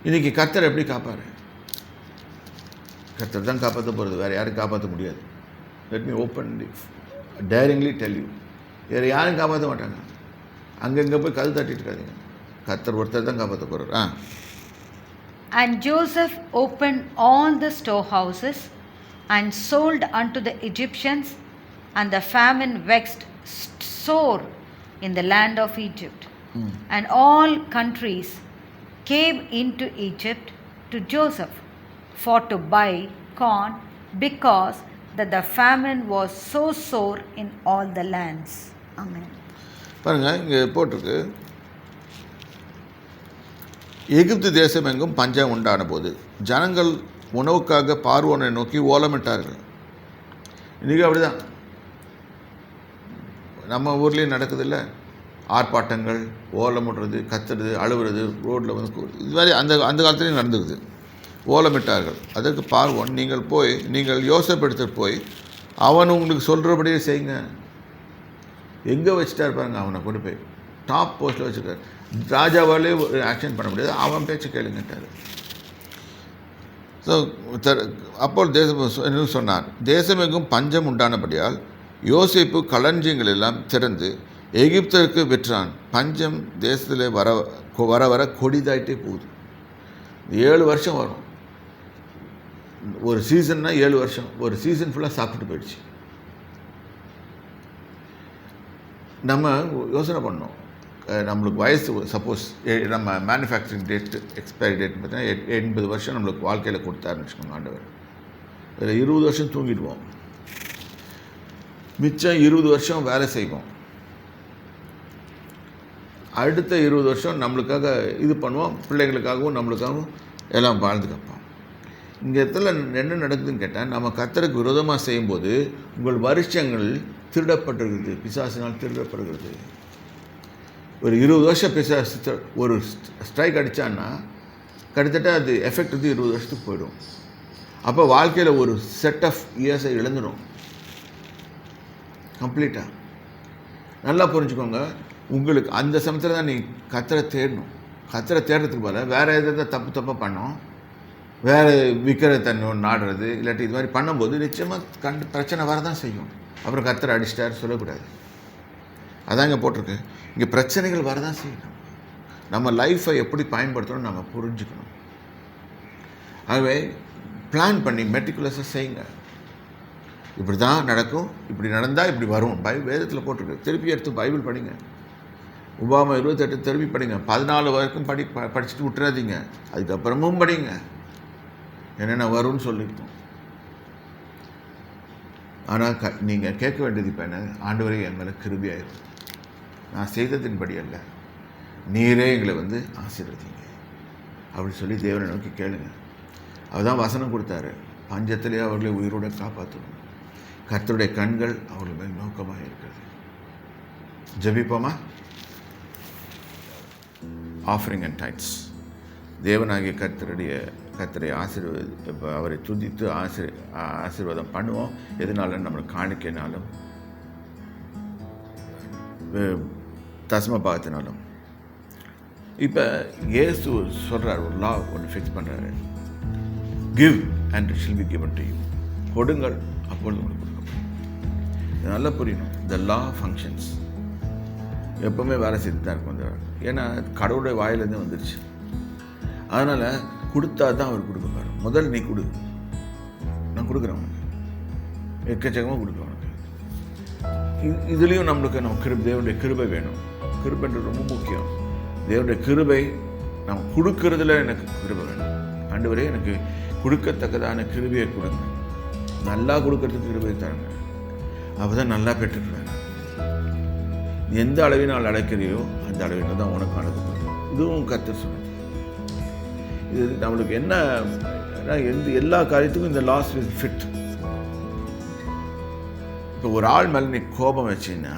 இன்றைக்கி கர்த்தர் எப்படி காப்பார்? கர்த்தர் தான் காப்பாற்ற போகிறது, வேறு யாரும் காப்பாற்ற முடியாது. Let me openly daringly tell you, வேறு யாரும் காப்பாற்ற மாட்டாங்க. அங்கங்கே போய் கல் தட்டிட்டு இருக்காதிங்க. கர்த்தர் ஒருத்தர் தான் காப்பாற்ற போகிறார். And Joseph opened all the storehouses and sold unto the Egyptians, and the famine vexed sore in the land of Egypt. And all countries came into Egypt to Joseph for to buy corn, because that the famine was so sore in all the lands. Amen. பாருங்க, இங்கே போட்டிருக்கு, எகிப்து தேசம் எங்கும் பஞ்சம் உண்டான போது ஜனங்கள் உணவுக்காக பார்வோனை நோக்கி ஓலமிட்டார்கள். இன்றைக்கி அப்படிதான் நம்ம ஊர்லேயும் நடக்குதில்ல, ஆர்ப்பாட்டங்கள், ஓலமிடுறது, கத்துறது, அழுவுறது, ரோட்டில் வந்து இது மாதிரி அந்த காலத்துலேயும் நடந்துக்குது. ஓலமிட்டார்கள். அதற்கு பார்வோன், நீங்கள் யோசேப் எடுத்துகிட்டு போய் அவன் உங்களுக்கு சொல்கிறபடியே செய்யுங்க. எங்கே வச்சுட்டார் பாருங்க, அவனை கொண்டு போய் டாப் போஸ்ட்டில் வச்சுருக்காரு. ராஜாவாலே ஒரு ஆக்ஷன் பண்ண முடியாது, அவன் பேச்சு கேளுங்கட்டார். ஸோ அப்போ தேசம் சொன்னார், தேசமெங்கும் பஞ்சம் உண்டானபடியால் யோசேப்பு களஞ்சியங்கள் எல்லாம் திறந்து எகிப்தருக்கு விற்றான். பஞ்சம் தேசத்தில் வர வர கொடிதாயிட்டே போகுது. 7 வருஷம் வரும். ஒரு சீசன்னா 7 வருஷம், ஒரு சீசன் ஃபுல்லாக சாப்பிட்டு போயிடுச்சு. நம்ம யோசனை பண்ணோம், நம்மளுக்கு வயசு சப்போஸ் நம்ம மேனுஃபேக்சரிங் டேட்டு எக்ஸ்பைரி டேட் பார்த்தீங்கன்னா 80 வருஷம் நம்மளுக்கு வாழ்க்கையில் கொடுத்தாருன்னு வச்சுக்கோங்க ஆண்டவர். அதில் 20 வருஷம் தூங்கிடுவோம், மிச்சம் 20 வருஷம் வேலை செய்வோம். அடுத்த 20 வருஷம் நம்மளுக்காக இது பண்ணுவோம், பிள்ளைங்களுக்காகவும் நம்மளுக்காகவும் எல்லாம் வாழ்ந்து கேட்போம். இங்கே இடத்துல என்ன நடக்குதுன்னு கேட்டால், நம்ம கர்த்தருக்கு விரோதமாக செய்யும்போது உங்கள் வருஷங்கள் திருடப்பட்டிருக்கிறது, பிசாசினால் திருடப்படுகிறது. ஒரு 20 வருஷம் பிசாசு ஒரு ஸ்ட்ரைக் அடித்தான்னா கிட்டத்தட்ட அது எஃபெக்ட் வந்து 20 வருஷத்துக்கு போயிடும். அப்போ வாழ்க்கையில் ஒரு செட் ஆஃப் இயர்ஸை இழந்துடும் கம்ப்ளீட்டாக. நல்லா புரிஞ்சுக்கோங்க, உங்களுக்கு அந்த சமயத்தில் தான் நீ கர்த்தரை தேடணும். கர்த்தரை தேடுறதுக்கு போல வேறு எதாவது தப்பாக பண்ணோம், வேறு விற்கிற தண்ணி நாடுறது இல்லாட்டி இது மாதிரி பண்ணும்போது நிச்சயமாக பிரச்சனை வரதான் செய்யும். அப்புறம் கர்த்தர் அடிச்சிட்டார் சொல்லக்கூடாது. அதான் இங்கே போட்டிருக்கு. இங்கே பிரச்சனைகள் வரதான் செய்யணும். நம்ம லைஃப்பை எப்படி பயன்படுத்தணும் நம்ம புரிஞ்சுக்கணும். ஆகவே பிளான் பண்ணி மெட்டிகுலஸாக செய்யுங்க. இப்படி தான் நடக்கும், இப்படி நடந்தால் இப்படி வரும். வேதத்தில் போட்டிருக்கு. திருப்பி எடுத்து பைபிள் படிங்க. உபாகமம் 28 திருப்பி படிங்க. 14 வரைக்கும் படிச்சுட்டு விட்டுறாதீங்க. அதுக்கப்புறமும் படிங்க. என்னென்ன வரும்னு சொல்லியிருக்கோம். ஆனால் நீங்கள் கேட்க வேண்டியது இப்போ என்ன? ஆண்டவரே என் மேலே கிருபையாயிருக்கும். நான் செய்ததின்படி அல்ல, நீரே எங்களை ஆசீர்வதிங்க அப்படி சொல்லி தேவனை நோக்கி கேளுங்க. அவர்தான் வசனம் கொடுத்தாரு. பஞ்சத்திலே அவர்களை உயிரோடு காப்பாற்றணும். கர்த்தருடைய கண்கள் அவர்கள் மேல் நோக்கமாக இருக்கிறது. ஜெபிப்போமா? Offering and tides. தேவனாகிய கர்த்தரை அவரை துதித்து ஆசீர்வாதம் பண்ணுவோம். எதுனாலும் நம்மளை காணிக்கைனாலும் தசம பாகத்தினாலும். இப்போ இயேசு சொல்கிறார், ஒரு லா ஒன்று ஃபிக்ஸ் பண்ணுறாரு. Give and it shall be given to you. கொடுங்கள், அப்பொழுது உங்களுக்கு கொடுக்கப்படும். இது நல்லா புரியணும். த லா ஃபங்க்ஷன்ஸ் எப்போவுமே வேலை செய்து தான் இருக்கும். ஏன்னா கடவுளுடைய வாயிலேருந்து வந்துருச்சு. அதனால் கொடுத்தா தான் அவர் கொடுப்பாரு. முதல் நீ கொடு, நான் கொடுக்குறேன் உனக்கு, எக்கச்சக்கமாக கொடுக்குறேன் உனக்கு. இதுலேயும் நம்ம தேவனுடைய கிருபை வேணும். கிருபைன்றது ரொம்ப முக்கியம். தேவனுடைய கிருபை நம்ம கொடுக்கறதுல எனக்கு கிருபை வேணும். ஆண்டவரே எனக்கு கொடுக்கத்தக்கதான கிருபையை கொடுங்க, நல்லா கொடுக்கறதுக்கு கிருபையை தருங்க, அப்போ தான் நல்லா பெற்றுக்கிறேன். எந்த அளவினால் அழைக்கிறியோ அந்த அளவினால் தான் உனக்கு அழைக்கப்படும். இதுவும் கர்த்தர் சொன்னது. இது நம்மளுக்கு என்ன, எல்லா காரியத்துக்கும் இந்த லாஸ் இஸ் ஃபிட். இப்போ ஒரு ஆள் மேலே நீ கோபம் வச்சின்னா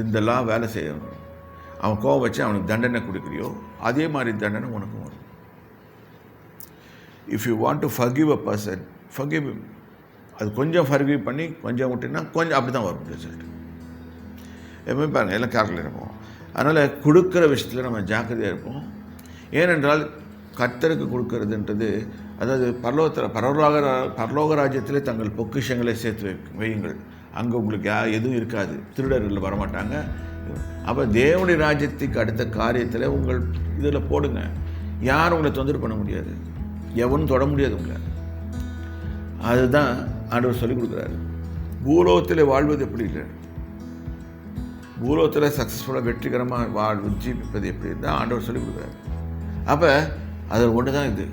இந்த லா வேலை செய்யணும். அவன் கோபம் வச்சு அவனுக்கு தண்டனை கொடுக்குறியோ அதே மாதிரி தண்டனை உனக்கும் வரும். If you want to forgive a person, forgive him. அது கொஞ்சம் ஃபர்கிவ் பண்ணி கொஞ்சம் விட்டினா கொஞ்சம் அப்படி தான் வரும் ரிசல்ட். எப்பவுமே பாருங்கள், எல்லாம் கேர்ஃபுல்லாக இருப்போம். அதனால் கொடுக்குற விஷயத்தில் நம்ம ஜாக்கிரதையாக இருப்போம். ஏனென்றால் கர்த்தருக்கு கொடுக்கறதுன்றது, அதாவது பரலோக ராஜ்யத்திலே தங்கள் பொக்கிஷங்களை சேர்த்து வையுங்கள். அங்கே உங்களுக்கு எதுவும் இருக்காது, திருடர்கள் வரமாட்டாங்க. அப்போ தேவனுடைய ராஜ்யத்துக்கு அடுத்த காரியத்தில் உங்கள் இதில் போடுங்க. யாரும் உங்களை தொந்தரவு பண்ண முடியாது, எவனும் தொட முடியாது உங்களை. அதுதான் ஆண்டவர் சொல்லிக் கொடுக்குறாரு. பூலோகத்தில் வாழ்வது எப்படி இல்லை, பூலோகத்தில் சக்ஸஸ்ஃபுல்லாக வெற்றிகரமாக ஜீவிப்பது எப்படி இருந்தால் ஆண்டவர் சொல்லிக் கொடுக்குறாரு. அப்போ அதில் ஒன்று தான் இது.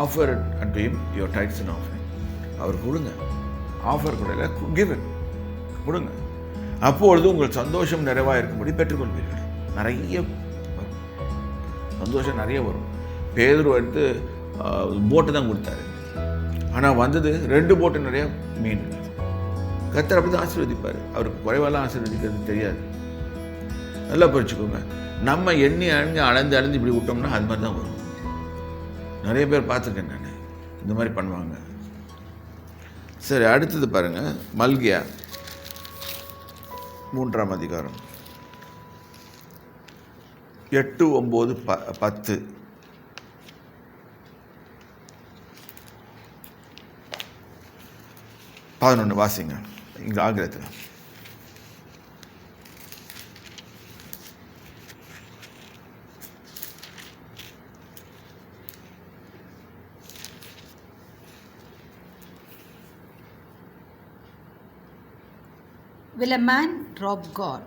Offer and him your tithes and offer. அவர் கொடுங்க. ஆஃபர் கூட கிவ் இட், கொடுங்க. அப்பொழுது உங்கள் சந்தோஷம் நிறைவாக இருக்கும்படி பெற்றுக்கொள்வீர்கள். நிறைய வரும், சந்தோஷம் நிறைய வரும். பேதுரு எடுத்து போட்டு தான் கொடுத்தாரு, ஆனால் வந்தது 2 போட்டு நிறைய மீன். கர்த்தர் அப்படி தான் ஆசீர்வதிப்பார். அவருக்கு குறைவெல்லாம் ஆசீர்வதிக்கிறது தெரியாது. நல்லா புரிச்சுக்கோங்க. நம்ம எண்ணி அளந்து இப்படி விட்டோம்னா அது மாதிரி தான் வரும். நிறைய பேர் பார்த்துருக்கேன் நான், இந்த மாதிரி பண்ணுவாங்க. சரி, அடுத்தது பாருங்கள். மல்கியா 3ஆம் அதிகாரம் 8, 9, 10. வாசிங்க இங்கே ஆங்கிலத்தில். Will a man rob God?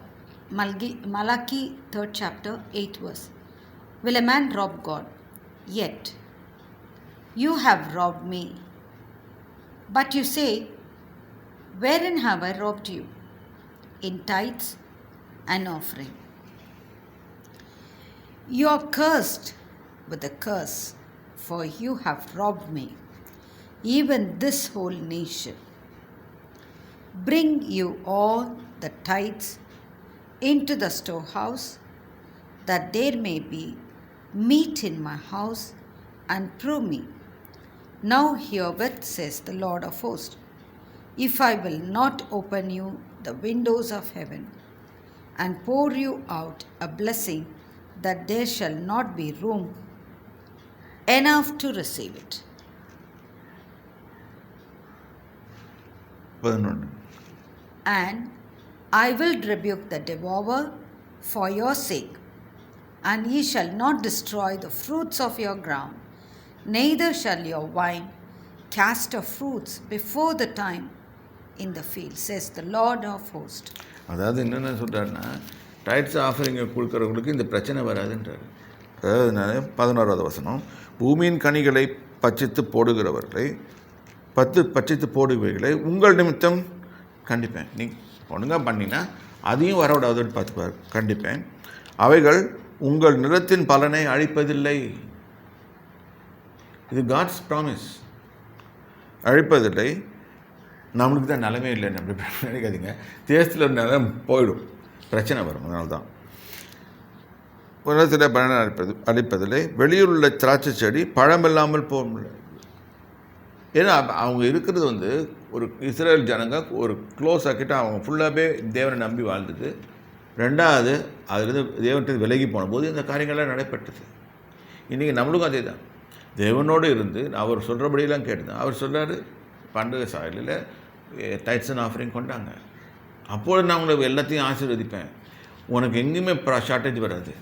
Malachi 3rd chapter 8th verse. Will a man rob God? Yet you have robbed me. But you say, wherein have I robbed you? In tithes and offering. You are cursed with a curse, for you have robbed me, even this whole nation. Bring you all the tithes into the storehouse, that there may be meat in my house, and prove me. Now herewith says the Lord of hosts, if I will not open you the windows of heaven, and pour you out a blessing that there shall not be room enough to receive it. 11. And I will rebuke the devourer for your sake, and he shall not destroy the fruits of your ground, neither shall your vine cast her fruits before the time in the field, says the Lord of hosts. அதாவது என்னென்ன சொல்கிறாருன்னா, tides ஆஃபரிங்கை கொடுக்குறவங்களுக்கு இந்த பிரச்சனை வராதுன்றார். அதாவது நான் 11வது வசனம், பூமியின் கனிகளை பட்சித்து போடுகிறவர்களை பட்சித்து போடுபவைகளை உங்கள் நிமித்தம் கண்டிப்பேன். நீ ஒழுங்காக பண்ணினா அதையும் வரவிடாதுன்னு பார்த்துப்பார். கண்டிப்பேன். அவைகள் உங்கள் நிலத்தின் பலனை அழிப்பதில்லை. இது காட்ஸ் ப்ராமிஸ். அழிப்பதில்லை. நம்மளுக்கு தான் நிலமே இல்லைன்னு அப்படி நினைக்காதீங்க. தேசத்தில் ஒரு நிலம் போயிடும், பிரச்சனை வரும். அதனால தான் உலகத்தில் பலனை அழிப்பதில்லை. வெளியில் உள்ள திராட்சை செடி பழமில்லாமல் போக முடியல. ஏன்னா அவங்க இருக்கிறது வந்து ஒரு இஸ்ரேல் ஜனங்க ஒரு க்ளோஸ் ஆக்கிட்டு அவங்க ஃபுல்லாகவே தேவனை நம்பி வாழ்ந்தது. ரெண்டாவது அதிலிருந்து தேவன்கிட்ட விலகி போன போது இந்த காரியங்கள்லாம் நடைபெற்றது. இன்றைக்கி நம்மளுக்கும் அதே தான். தேவனோடு இருந்து அவர் சொல்கிறபடியெல்லாம் கேட்டுதான். அவர் சொல்கிறாரு, பண்டிகை சாயலில் டைட்ஸ் அண்ட் ஆஃபரிங் கொண்டாங்க, அப்போது நான் உங்களை எல்லாத்தையும் ஆசீர்வதிப்பேன், உனக்கு எங்கேயுமே ஷார்ட்டேஜ் வராது,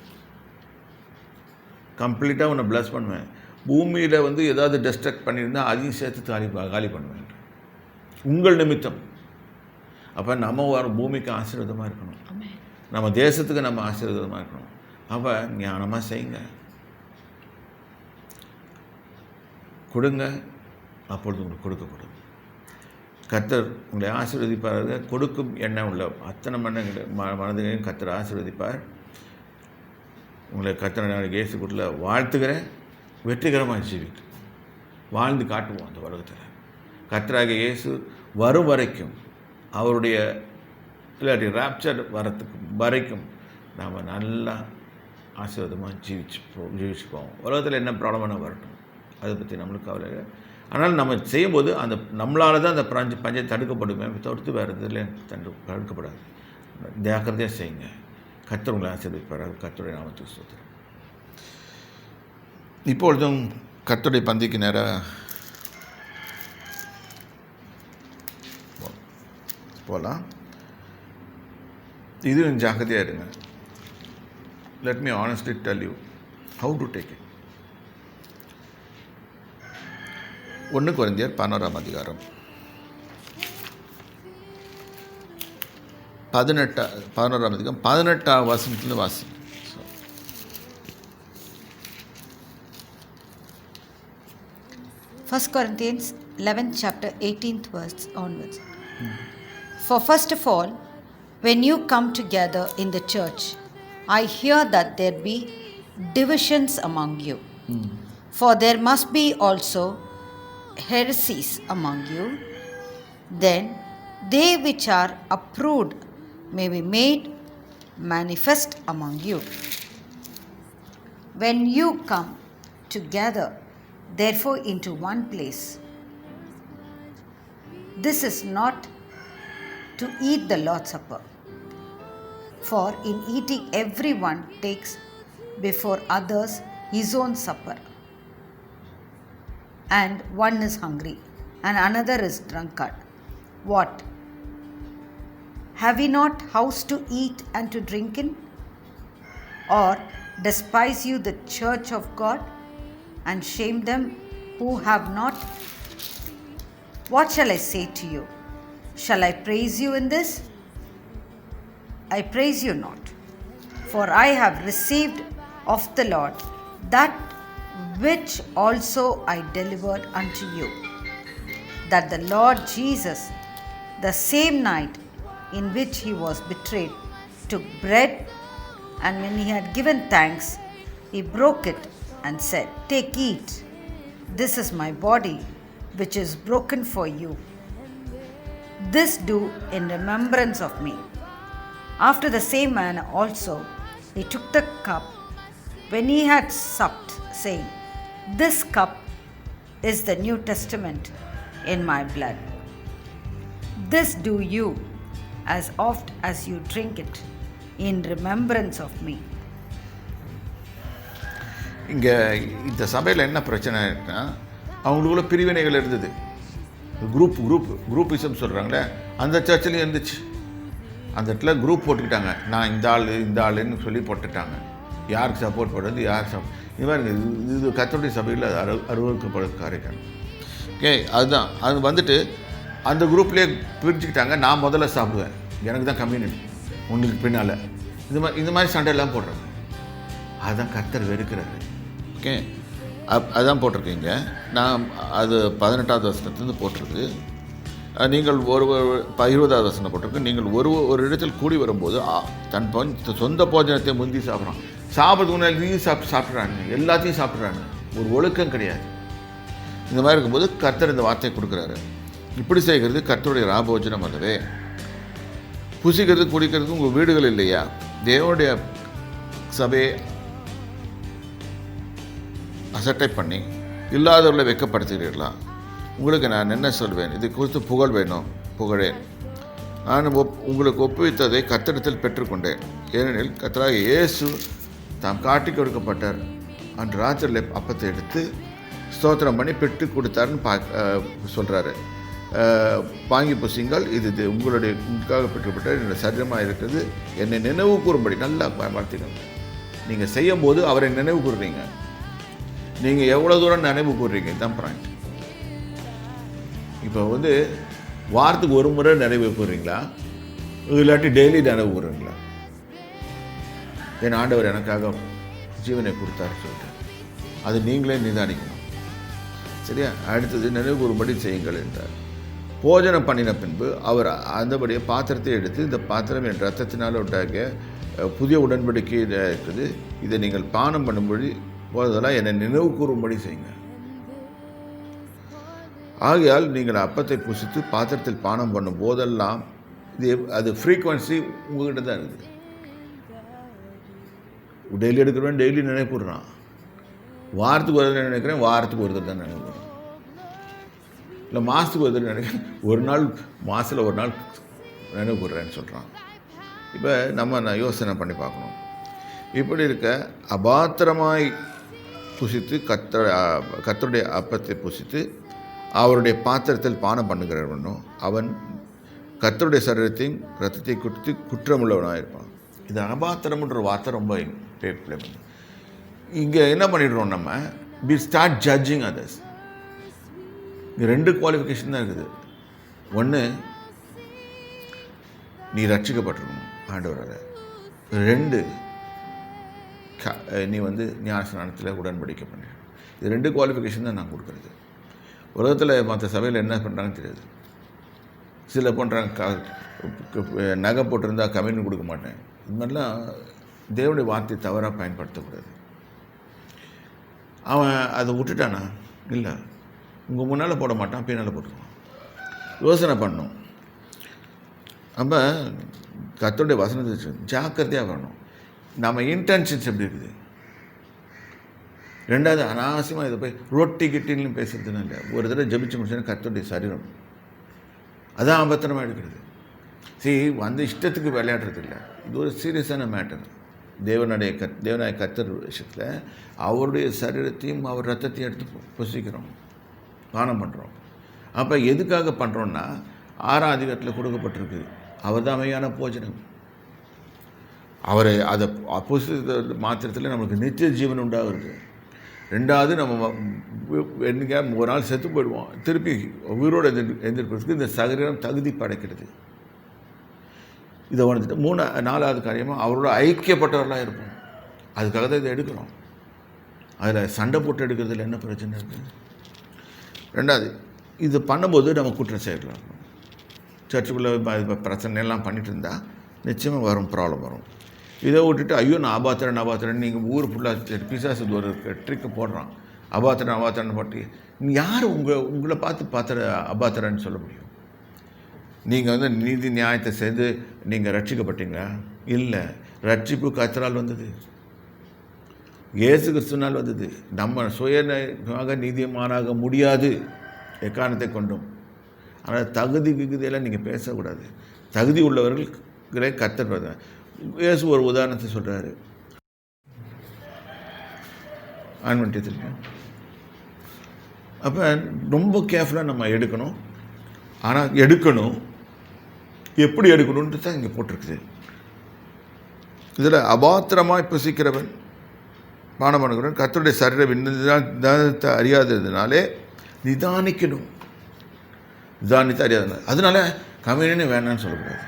கம்ப்ளீட்டாக உன்னை ப்ளஸ் பண்ணுவேன், பூமியில் வந்து ஏதாவது டெஸ்ட்ரக்ட் பண்ணியிருந்தால் அதையும் சேர்த்து காலி பண்ணுவேன் உங்கள் நிமித்தம். அப்போ நம்ம பூமிக்கு ஆசீர்வாதமாக இருக்கணும், நம்ம தேசத்துக்கு நம்ம ஆசீர்வாதமாக இருக்கணும். அப்போ ஞானமாக செய்யுங்க, கொடுங்க, அப்பொழுது உங்களுக்கு கொடுக்கப்படும். கர்த்தர் உங்களை ஆசீர்வதிப்பார். கொடுக்கும் எண்ணம் உள்ள அத்தனை மனதையும் கர்த்தர் ஆசீர்வதிப்பார். உங்களை கர்த்தர் இயேசு கூட்டில் வாழ்த்துக்கிறேன். வெற்றிகரமாக ஜீவிக்கு வாழ்ந்து காட்டுவோம் அந்த உலகத்தில். கர்த்தராகிய இயேசு வரும் வரைக்கும், அவருடைய இல்லாட்டி ராப்சர் வரத்துக்கு வரைக்கும் நாம் நல்லா ஆசீர்வாதமாக ஜீவிச்சுப்போம். உலகத்தில் என்ன ப்ராப்ளமான வரட்டும், அதை பற்றி நம்மளுக்கு கவலை இல்லை. ஆனால் நம்ம செய்யும்போது அந்த நம்மளால் தான் அந்த பஞ்சம் தடுக்கப்படுமே, தவிர்த்து வேறு இதில் தடுக்கப்படாது. ஜாக்கிரதையாக செய்யுங்க. கர்த்தர் உங்களை ஆசீர்வதிப்பார். கர்த்தருடைய நாமத்துக்கு ஸ்தோத்திரம். இப்பொழுதும் கர்த்தருடைய பந்திக்கு நேராக போகலாம். இதுவும் ஜாக்கிரதையாக இருங்க. Let me honestly tell you how to take it. 1 கொரிந்தியர் 11ஆம் அதிகாரம் 11ஆம் அதிகாரம் 18ஆம் வசனத்தில் வாசி. 1 Corinthians 11th chapter 18th verse onwards. For first of all, when you come together in the church, I hear that there be divisions among you. For there must be also heresies among you. Then they which are approved may be made manifest among you. When you come together, therefore, into one place, this is not to eat the Lord's Supper. For in eating everyone takes before others his own supper, and one is hungry, and another is drunkard. What? Have we not house to eat and to drink in? Or despise you the church of God, and shame them who have not? What shall I say to you? Shall I praise you in this? I praise you not, for I have received of the Lord that which also I delivered unto you, that the Lord Jesus, the same night in which he was betrayed, took bread, and when he had given thanks, he broke it and said, Take, eat, this is my body, which is broken for you. This do in remembrance of me. After the same manner also he took the cup when he had supped, saying, This cup is the New Testament in my blood. This do you as oft as you drink it in remembrance of me. இங்கே இந்த சபையில் என்ன பிரச்சனை இருக்குன்னா, அவங்களுக்குள்ள பிரிவினைகள் இருந்தது. Groupism சொல்கிறாங்களே, அந்த சர்ச்சிலையும் இருந்துச்சு. அந்த இடத்துல குரூப் போட்டுக்கிட்டாங்க. நான் இந்த ஆளுன்னு சொல்லி போட்டுட்டாங்க. யாருக்கு சப்போர்ட் பண்ணுறது, இது மாதிரி இது கர்த்தருடைய சபையில் அருவருக்கப்படுற காரியம். ஓகே, அதுதான் அது வந்துட்டு அந்த குரூப்லேயே பிரிச்சுக்கிட்டாங்க. நான் முதல்ல சாப்பிடுவேன், எனக்கு தான் கம்யூனிட்டி, உங்களுக்கு பின்னால் இந்த மாதிரி சண்டையெல்லாம் போடுறாங்க. அதுதான் கர்த்தர் வெறுக்கிறாரு. ஓகே, அதுதான் போட்டிருக்கீங்க. நான் அது 18வது வசனத்துலேருந்து போட்டிருக்கு. நீங்கள் 20வது வசனம் போட்டிருக்கு. நீங்கள் ஒரு இடத்தில் கூடி வரும்போது தன் சொந்த போஜனத்தை முந்தி சாப்பிட்றான். சாப்பிட்றதுக்கு முன்னாடி சாப்பிட்றாங்க, எல்லாத்தையும் சாப்பிட்றாங்க. ஒரு ஒழுக்கம் கிடையாது. இந்த மாதிரி இருக்கும்போது கர்த்தர் இந்த வார்த்தையை கொடுக்குறாரு. இப்படி செய்கிறது கர்த்தருடைய ராபோஜனம் அல்லவே. புசிக்கிறது குடிக்கிறதுக்கு உங்கள் வீடுகள் இல்லையா? தேவனுடைய சபையை அசட்டை பண்ணி இல்லாதவர்களை வெட்கப்படுத்துகிறீர்களா? உங்களுக்கு நான் என்ன சொல்வேன்? இது குறித்து புகழ் வேணும், புகழேன். நான் உங்களுக்கு ஒப்புவித்ததை கர்த்தரிடத்தில் பெற்றுக்கொண்டேன். ஏனெனில் கர்த்தராகிய இயேசு தாம் காட்டி கொடுக்கப்பட்டார். அன்று ராத்திரியில் அப்பத்தை எடுத்து ஸ்தோத்திரம் பண்ணி பெற்று கொடுத்தாருன்னு சொல்கிறாரு. வாங்கி புசிங்கள், இது உங்களுக்காக பெற்றுக்கப்பட்ட என்னுடைய சரீரமாக இருக்கிறது. என்னை நினைவு கூறும்படி நல்லா பார்த்துக்கணும். நீங்கள் செய்யும் போது அவரை நினைவு கூறுறீங்க. நீங்கள் எவ்வளோ தூரம் நினைவு கூறுறீங்க தான் பாயிண்ட். இப்போ வாரத்துக்கு ஒரு முறை நினைவு கூறுறீங்களா, இல்லாட்டி டெய்லி நினைவு கூறுறீங்களா? என் ஆண்டவர் எனக்காக ஜீவனை கொடுத்தாரு சொல்லிட்டு அது நீங்களே நிதானிக்கணும். சரியா? அடுத்தது நினைவு கூறும்படி செய்யுங்கள் என்றார். போஜனம் பண்ணின பின்பு அவர் அந்தபடியே பாத்திரத்தை எடுத்து, இந்த பாத்திரம் என் ரத்தத்தினால் உண்டாகிய புதிய உடன்படிக்கை இருக்குது, இதை நீங்கள் பானம் பண்ணும்படி போதெல்லாம் என்னை நினைவு கூறும்படி செய்யுங்க. ஆகையால் நீங்கள் அப்பத்தை புசித்து பாத்திரத்தில் பானம் பண்ணும் போதெல்லாம் அது ஃப்ரீக்வன்சி உங்கள்கிட்ட தான் இருக்குது. டெய்லி எடுக்கிறவன் டெய்லி நினைப்புடுறான். வாரத்துக்கு ஒரு தடவை நினைக்கிறேன், வாரத்துக்கு ஒரு தடவை தான் நினைப்புறேன். இல்லை மாதத்துக்கு ஒரு தடவை நினைக்கிறேன், ஒரு நாள் மாதத்தில் ஒரு நாள் நினைவுப்படுறேன்னு சொல்கிறான். இப்போ நான் யோசனை பண்ணி பார்க்கணும். இப்படி இருக்க அபாத்திரமாய் புசித்து கர்த்தருடைய அப்பத்தை புசித்து அவருடைய பாத்திரத்தில் பானம் பண்ணுகிறவனும் அவன் கர்த்தருடைய சரீரத்தையும் ரத்தத்தை குறித்து குற்றமுள்ளவனாக இருப்பான். இது அபாத்திரம்ன்ற வார்த்தை ரொம்ப ப்ளே பண்ணு. இங்கே என்ன பண்ணிடுறோம், நம்ம வி ஸ்டார்ட் ஜட்ஜிங் அதர்ஸ். இங்கே 2 குவாலிஃபிகேஷன் தான் இருக்குது. ஒன்று, நீ ரட்சிக்கப்பட்டிருக்கணும் ஆண்டவரால். 2, நீ ஞானஸ்நானத்தில் உடன்படிக்கை பண்ணு. இது 2 குவாலிஃபிகேஷன் தான் நான் கொடுக்குறது. உலகத்தில் மற்ற சபையில் என்ன பண்ணுறாங்கன்னு தெரியாது. சில பண்ணுறாங்க, நகை போட்டிருந்தா கம்யூனியன் கொடுக்க மாட்டேன். இது மாதிரிலாம் தேவனுடைய வார்த்தையை தவறாக பயன்படுத்தக்கூடாது. அவன் அதை விட்டுட்டானா? இல்லை, உங்கள் முன்னால் போட மாட்டான், பின்னால் போட்டுருவான். யோசனை பண்ணணும். நம்ம கர்த்தருடைய வசனத்தை ஜாக்கிரதையாக வரணும். நம்ம இன்டென்ஷன்ஸ் எப்படி இருக்குது? 2வது, அனாவசியமாக இதை போய் ரொட்டி கிட்டின்னு பேசுறதுன்னு இல்லை. ஒரு தடவை ஜபிச்சு முடிச்சோன்னா கர்த்தருடைய சரீரம் அதான் ஆபத்திரமாக எடுக்கிறது. அந்த இஷ்டத்துக்கு விளையாடுறது இல்லை. இது ஒரு சீரியஸான மேட்டர். தேவனாய கர்த்தர் விஷயத்தில் அவருடைய சரீரத்தையும் அவர் ரத்தத்தையும் எடுத்து புசிக்கிறோம், பானம் பண்ணுறோம். அப்போ எதுக்காக பண்ணுறோன்னா 6ஆம் அதிகாரத்தில் கொடுக்கப்பட்டிருக்கு, அவர் தான் மையான போஜனம். அவரை அதை புசித்த மாத்திரத்தில் நம்மளுக்கு நித்திய ஜீவன் உண்டாகிறது. 2வது, நம்ம என்னைக்கா ஒரு நாள் செத்து போயிடுவோம், திருப்பி உயிரோடு எந்திருப்பதற்கு இந்த சரீரம் தகுதி படைக்கிறது. இதை வந்துட்டு 4வது காரியமாக அவரோட ஐக்கியப்பட்டவர்களாக இருப்போம். அதுக்காக தான் இதை எடுக்கிறோம். அதில் சண்டை போட்டு எடுக்கிறதுல என்ன பிரச்சனை இருக்குது? 2வது, இது பண்ணும்போது நம்ம குற்றம் செய்யலாம். சர்ச்சுக்குள்ளே பிரச்சனையெல்லாம் பண்ணிட்டு இருந்தால் நிச்சயமாக வரும், ப்ராப்ளம் வரும். இதை விட்டுட்டு ஐயோ நான் அபாத்திரன் நீங்கள் ஊர் ஃபுல்லாக பிசாசு ஒரு ட்ரிக்கு போடுறான், அபாத்திரன் போட்டு யார் உங்களை பார்த்து அபாத்திரன்னு சொல்ல முடியும்? நீங்கள் நீதி நியாயத்தை செய்து நீங்கள் ரட்சிக்கப்பட்டீங்களா? இல்லை, ரட்சிப்பு கர்த்தரால் வந்தது, இயேசு கிறிஸ்துவினால் வந்தது. நம்ம சுயமாக நீதிமானாக முடியாது எக்காரணத்தை கொண்டும். ஆனால் தகுதியெல்லாம் நீங்கள் பேசக்கூடாது. தகுதி உள்ளவர்களே கர்த்தர். இயேசு ஒரு உதாரணத்தை சொல்கிறாரு. ஆன் பண்ணிட்டு திருப்பி. அப்போ ரொம்ப கேர்ஃபுல்லாக நம்ம எடுக்கணும். ஆனால் எடுக்கணும், எப்படி எடுக்கணுன்ட்டு தான் இங்கே போட்டிருக்குது. இதில் அபாத்திரமாய் புசிக்கிறவன் பானம் பண்ணுகிறவன் கர்த்தருடைய சரீர நிதானத்தை அறியாததுனாலே நிதானிக்கணும். நிதானித்து அறியாதனால அதனால கம்யூனியனே வேணான்னு சொல்லக்கூடாது.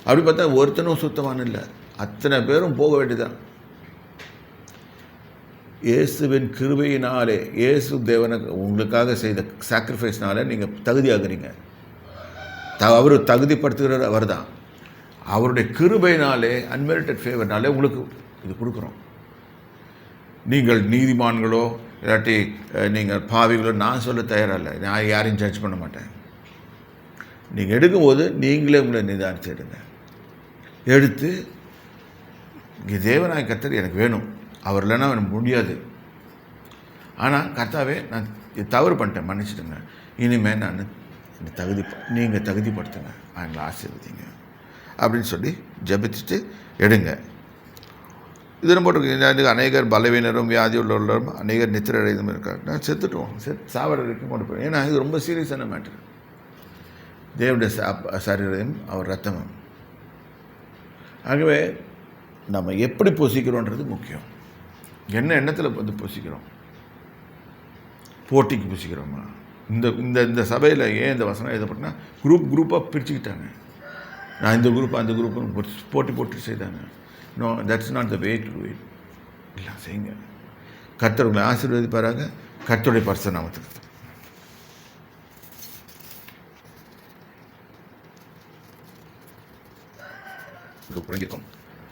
அப்படி பார்த்தா ஒருத்தனும் சுத்தமான இல்லை, அத்தனை பேரும் போக வேண்டியதான். இயேசுவின் கிருபையினாலே, இயேசு தேவனுக்கு உங்களுக்காக செய்த சாக்ரிஃபைஸ்னால நீங்கள் தகுதியாகிறீங்க. அவர் தகுதிப்படுத்துகிறார், அவர் தான். அவருடைய கிருபையினாலே, அன்மெரிட்டட் ஃபேவர்னாலே உங்களுக்கு இது கொடுக்குறோம். நீங்கள் நீதிமான்களோ இல்லாட்டி நீங்கள் பாவிகளோ நான் சொல்ல தயாராக இல்லை. நான் யாரையும் ஜட்ஜ் பண்ண மாட்டேன். நீங்கள் எடுக்கும்போது நீங்களே உங்களை நிதானித்து எடுங்க. எடுத்து இங்கே தேவனாய கர்த்தர் எனக்கு வேணும், அவர் இல்லைன்னா எனக்கு முடியாது. ஆனால் கர்த்தாவே நான் தவறு பண்ணிட்டேன், மன்னிச்சிடுங்க. இனிமேல் நான் நீங்கள் தகுதிப்படுத்துங்க, எங்களை ஆசீர்வதிங்க அப்படின்னு சொல்லி ஜெபிச்சுட்டு எடுங்க. இதில் போட்டிருக்கு அநேகர் பலவீனரும் வியாதி உள்ளவர்களும் அநேகர் நித்திரை அடைந்தும் இருக்காங்க. நான் செத்துட்டோம், சாவர வரைக்கும் கொண்டு போய். ஏன்னா இது ரொம்ப சீரியஸான மேட்ரு. தேவனுடைய சரீரம் அவர் ரத்தமும். ஆகவே நம்ம எப்படி புசிக்கிறோன்றது முக்கியம். என்ன எண்ணத்தில் வந்து புசிக்கிறோம்? போட்டிக்கு புசிக்கிறோமா? இந்த இந்த இந்த சபையில் ஏன் இந்த வசனம் எழுதப்பட்டனா குரூப்பாக பிரிச்சுக்கிட்டாங்க. நான் இந்த குரூப் அந்த குரூப்பு போட்டி போட்டு செய்தாங்க. No, that's not the way to do it. இல்லை, செய்யுங்க. கர்த்தர் உங்களை ஆசீர்வதிப்பாராங்க. கர்த்தருடைய பரிசுத்த நாமத்துக்கு புரிஞ்சிக்கும்.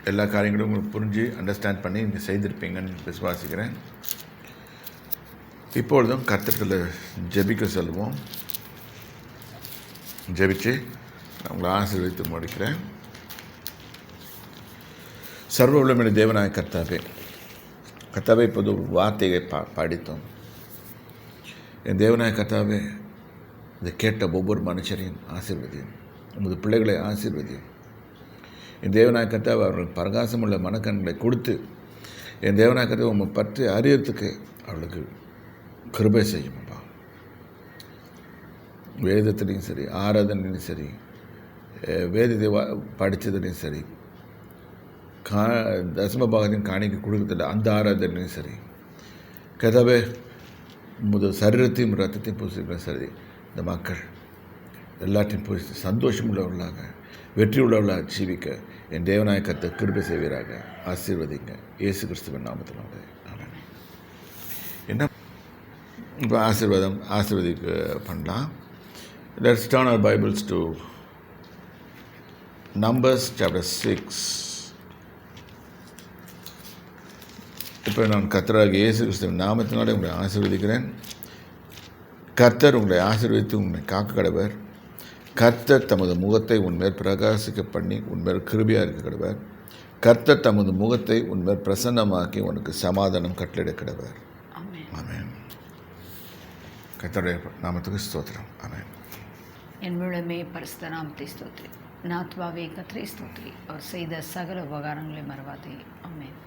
எல்லா காரியங்களும் உங்களுக்கு புரிஞ்சு அண்டர்ஸ்டாண்ட் பண்ணி நீங்கள் செய்திருப்பீங்கன்னு விசுவாசிக்கிறேன். இப்பொழுதும் கர்த்தத்தில் ஜெபிக்க சொல்லுவோம். ஜெபிச்சு நான் உங்களை ஆசீர்வதித்து முடிக்கிறேன். சர்வ வல்லமையுள்ள தேவனாய கர்த்தாவே, இப்போது ஒரு வார்த்தையை படித்தோம். என் தேவனாய கர்த்தாவே, இதை கேட்ட ஒவ்வொரு மனுஷரையும் ஆசீர்வதியும், உமது பிள்ளைகளை ஆசீர்வதியும். என் தேவனாய கர்த்தாவே, அவர்களுக்கு பிரகாசமுள்ள மனக்கண்களை கொடுத்து என் தேவனாய கர்த்தாவே உம்மை பற்றி அறியறதுக்கு அவளுக்கு கிருபை செய்யும்ப்பா. வேதத்துலேயும் சரி, ஆராதனையும் சரி, வேதத்தை படித்ததுலேயும் சரி, தசம பாகத்தையும் காணிக்க கொடுக்கறதில்ல, அந்த ஆராதனையும் சரி, கதாவே முதல் சரீரத்தையும் ரத்தத்தையும் பூசிக்கலாம் சரி. இந்த மக்கள் எல்லாத்தையும் பூசி சந்தோஷம் உள்ளவர்களாக, வெற்றி உள்ளவர்களாக ஜீவிக்க என் தேவனாய கர்த்தர் கிருபை செய்வீராக. ஆசீர்வதிங்க இயேசு கிறிஸ்துவின் நாமத்தினாலே. ஆமென். என்ன இப்போ ஆசீர்வதிக்க பண்ணலாம். Let's turn our Bibles to Numbers chapter 6. இப்போ நான் கர்த்தராகிய இயேசு கிறிஸ்துவின் நாமத்தினாலே உங்களை ஆசீர்வதிக்கிறேன். கர்த்தர் உங்களை ஆசீர்வதித்து உங்களை காக்க கடவர். கர்த்தர் தமது முகத்தை உன்மேல் பிரகாசிக்க பண்ணி உன்மேல் கிருபையாக இருக்க கடவர். கர்த்தர் தமது முகத்தை உன்மேல் பிரசன்னமாக்கி உனக்கு சமாதானம் கட்டளிட கடவர். ஆமென். கர்த்தருடைய நாமத்துக்கு ஸ்தோத்திரம். ஆமென். என் முழுமே பரிசுத்த நாமத்தை ஸ்தோத்திரி. நாத்வாவே கர்த்தரை ஸ்தோத்திரி. அவர் செய்த சகல உபகாரங்களை மறவாதே. ஆமென்.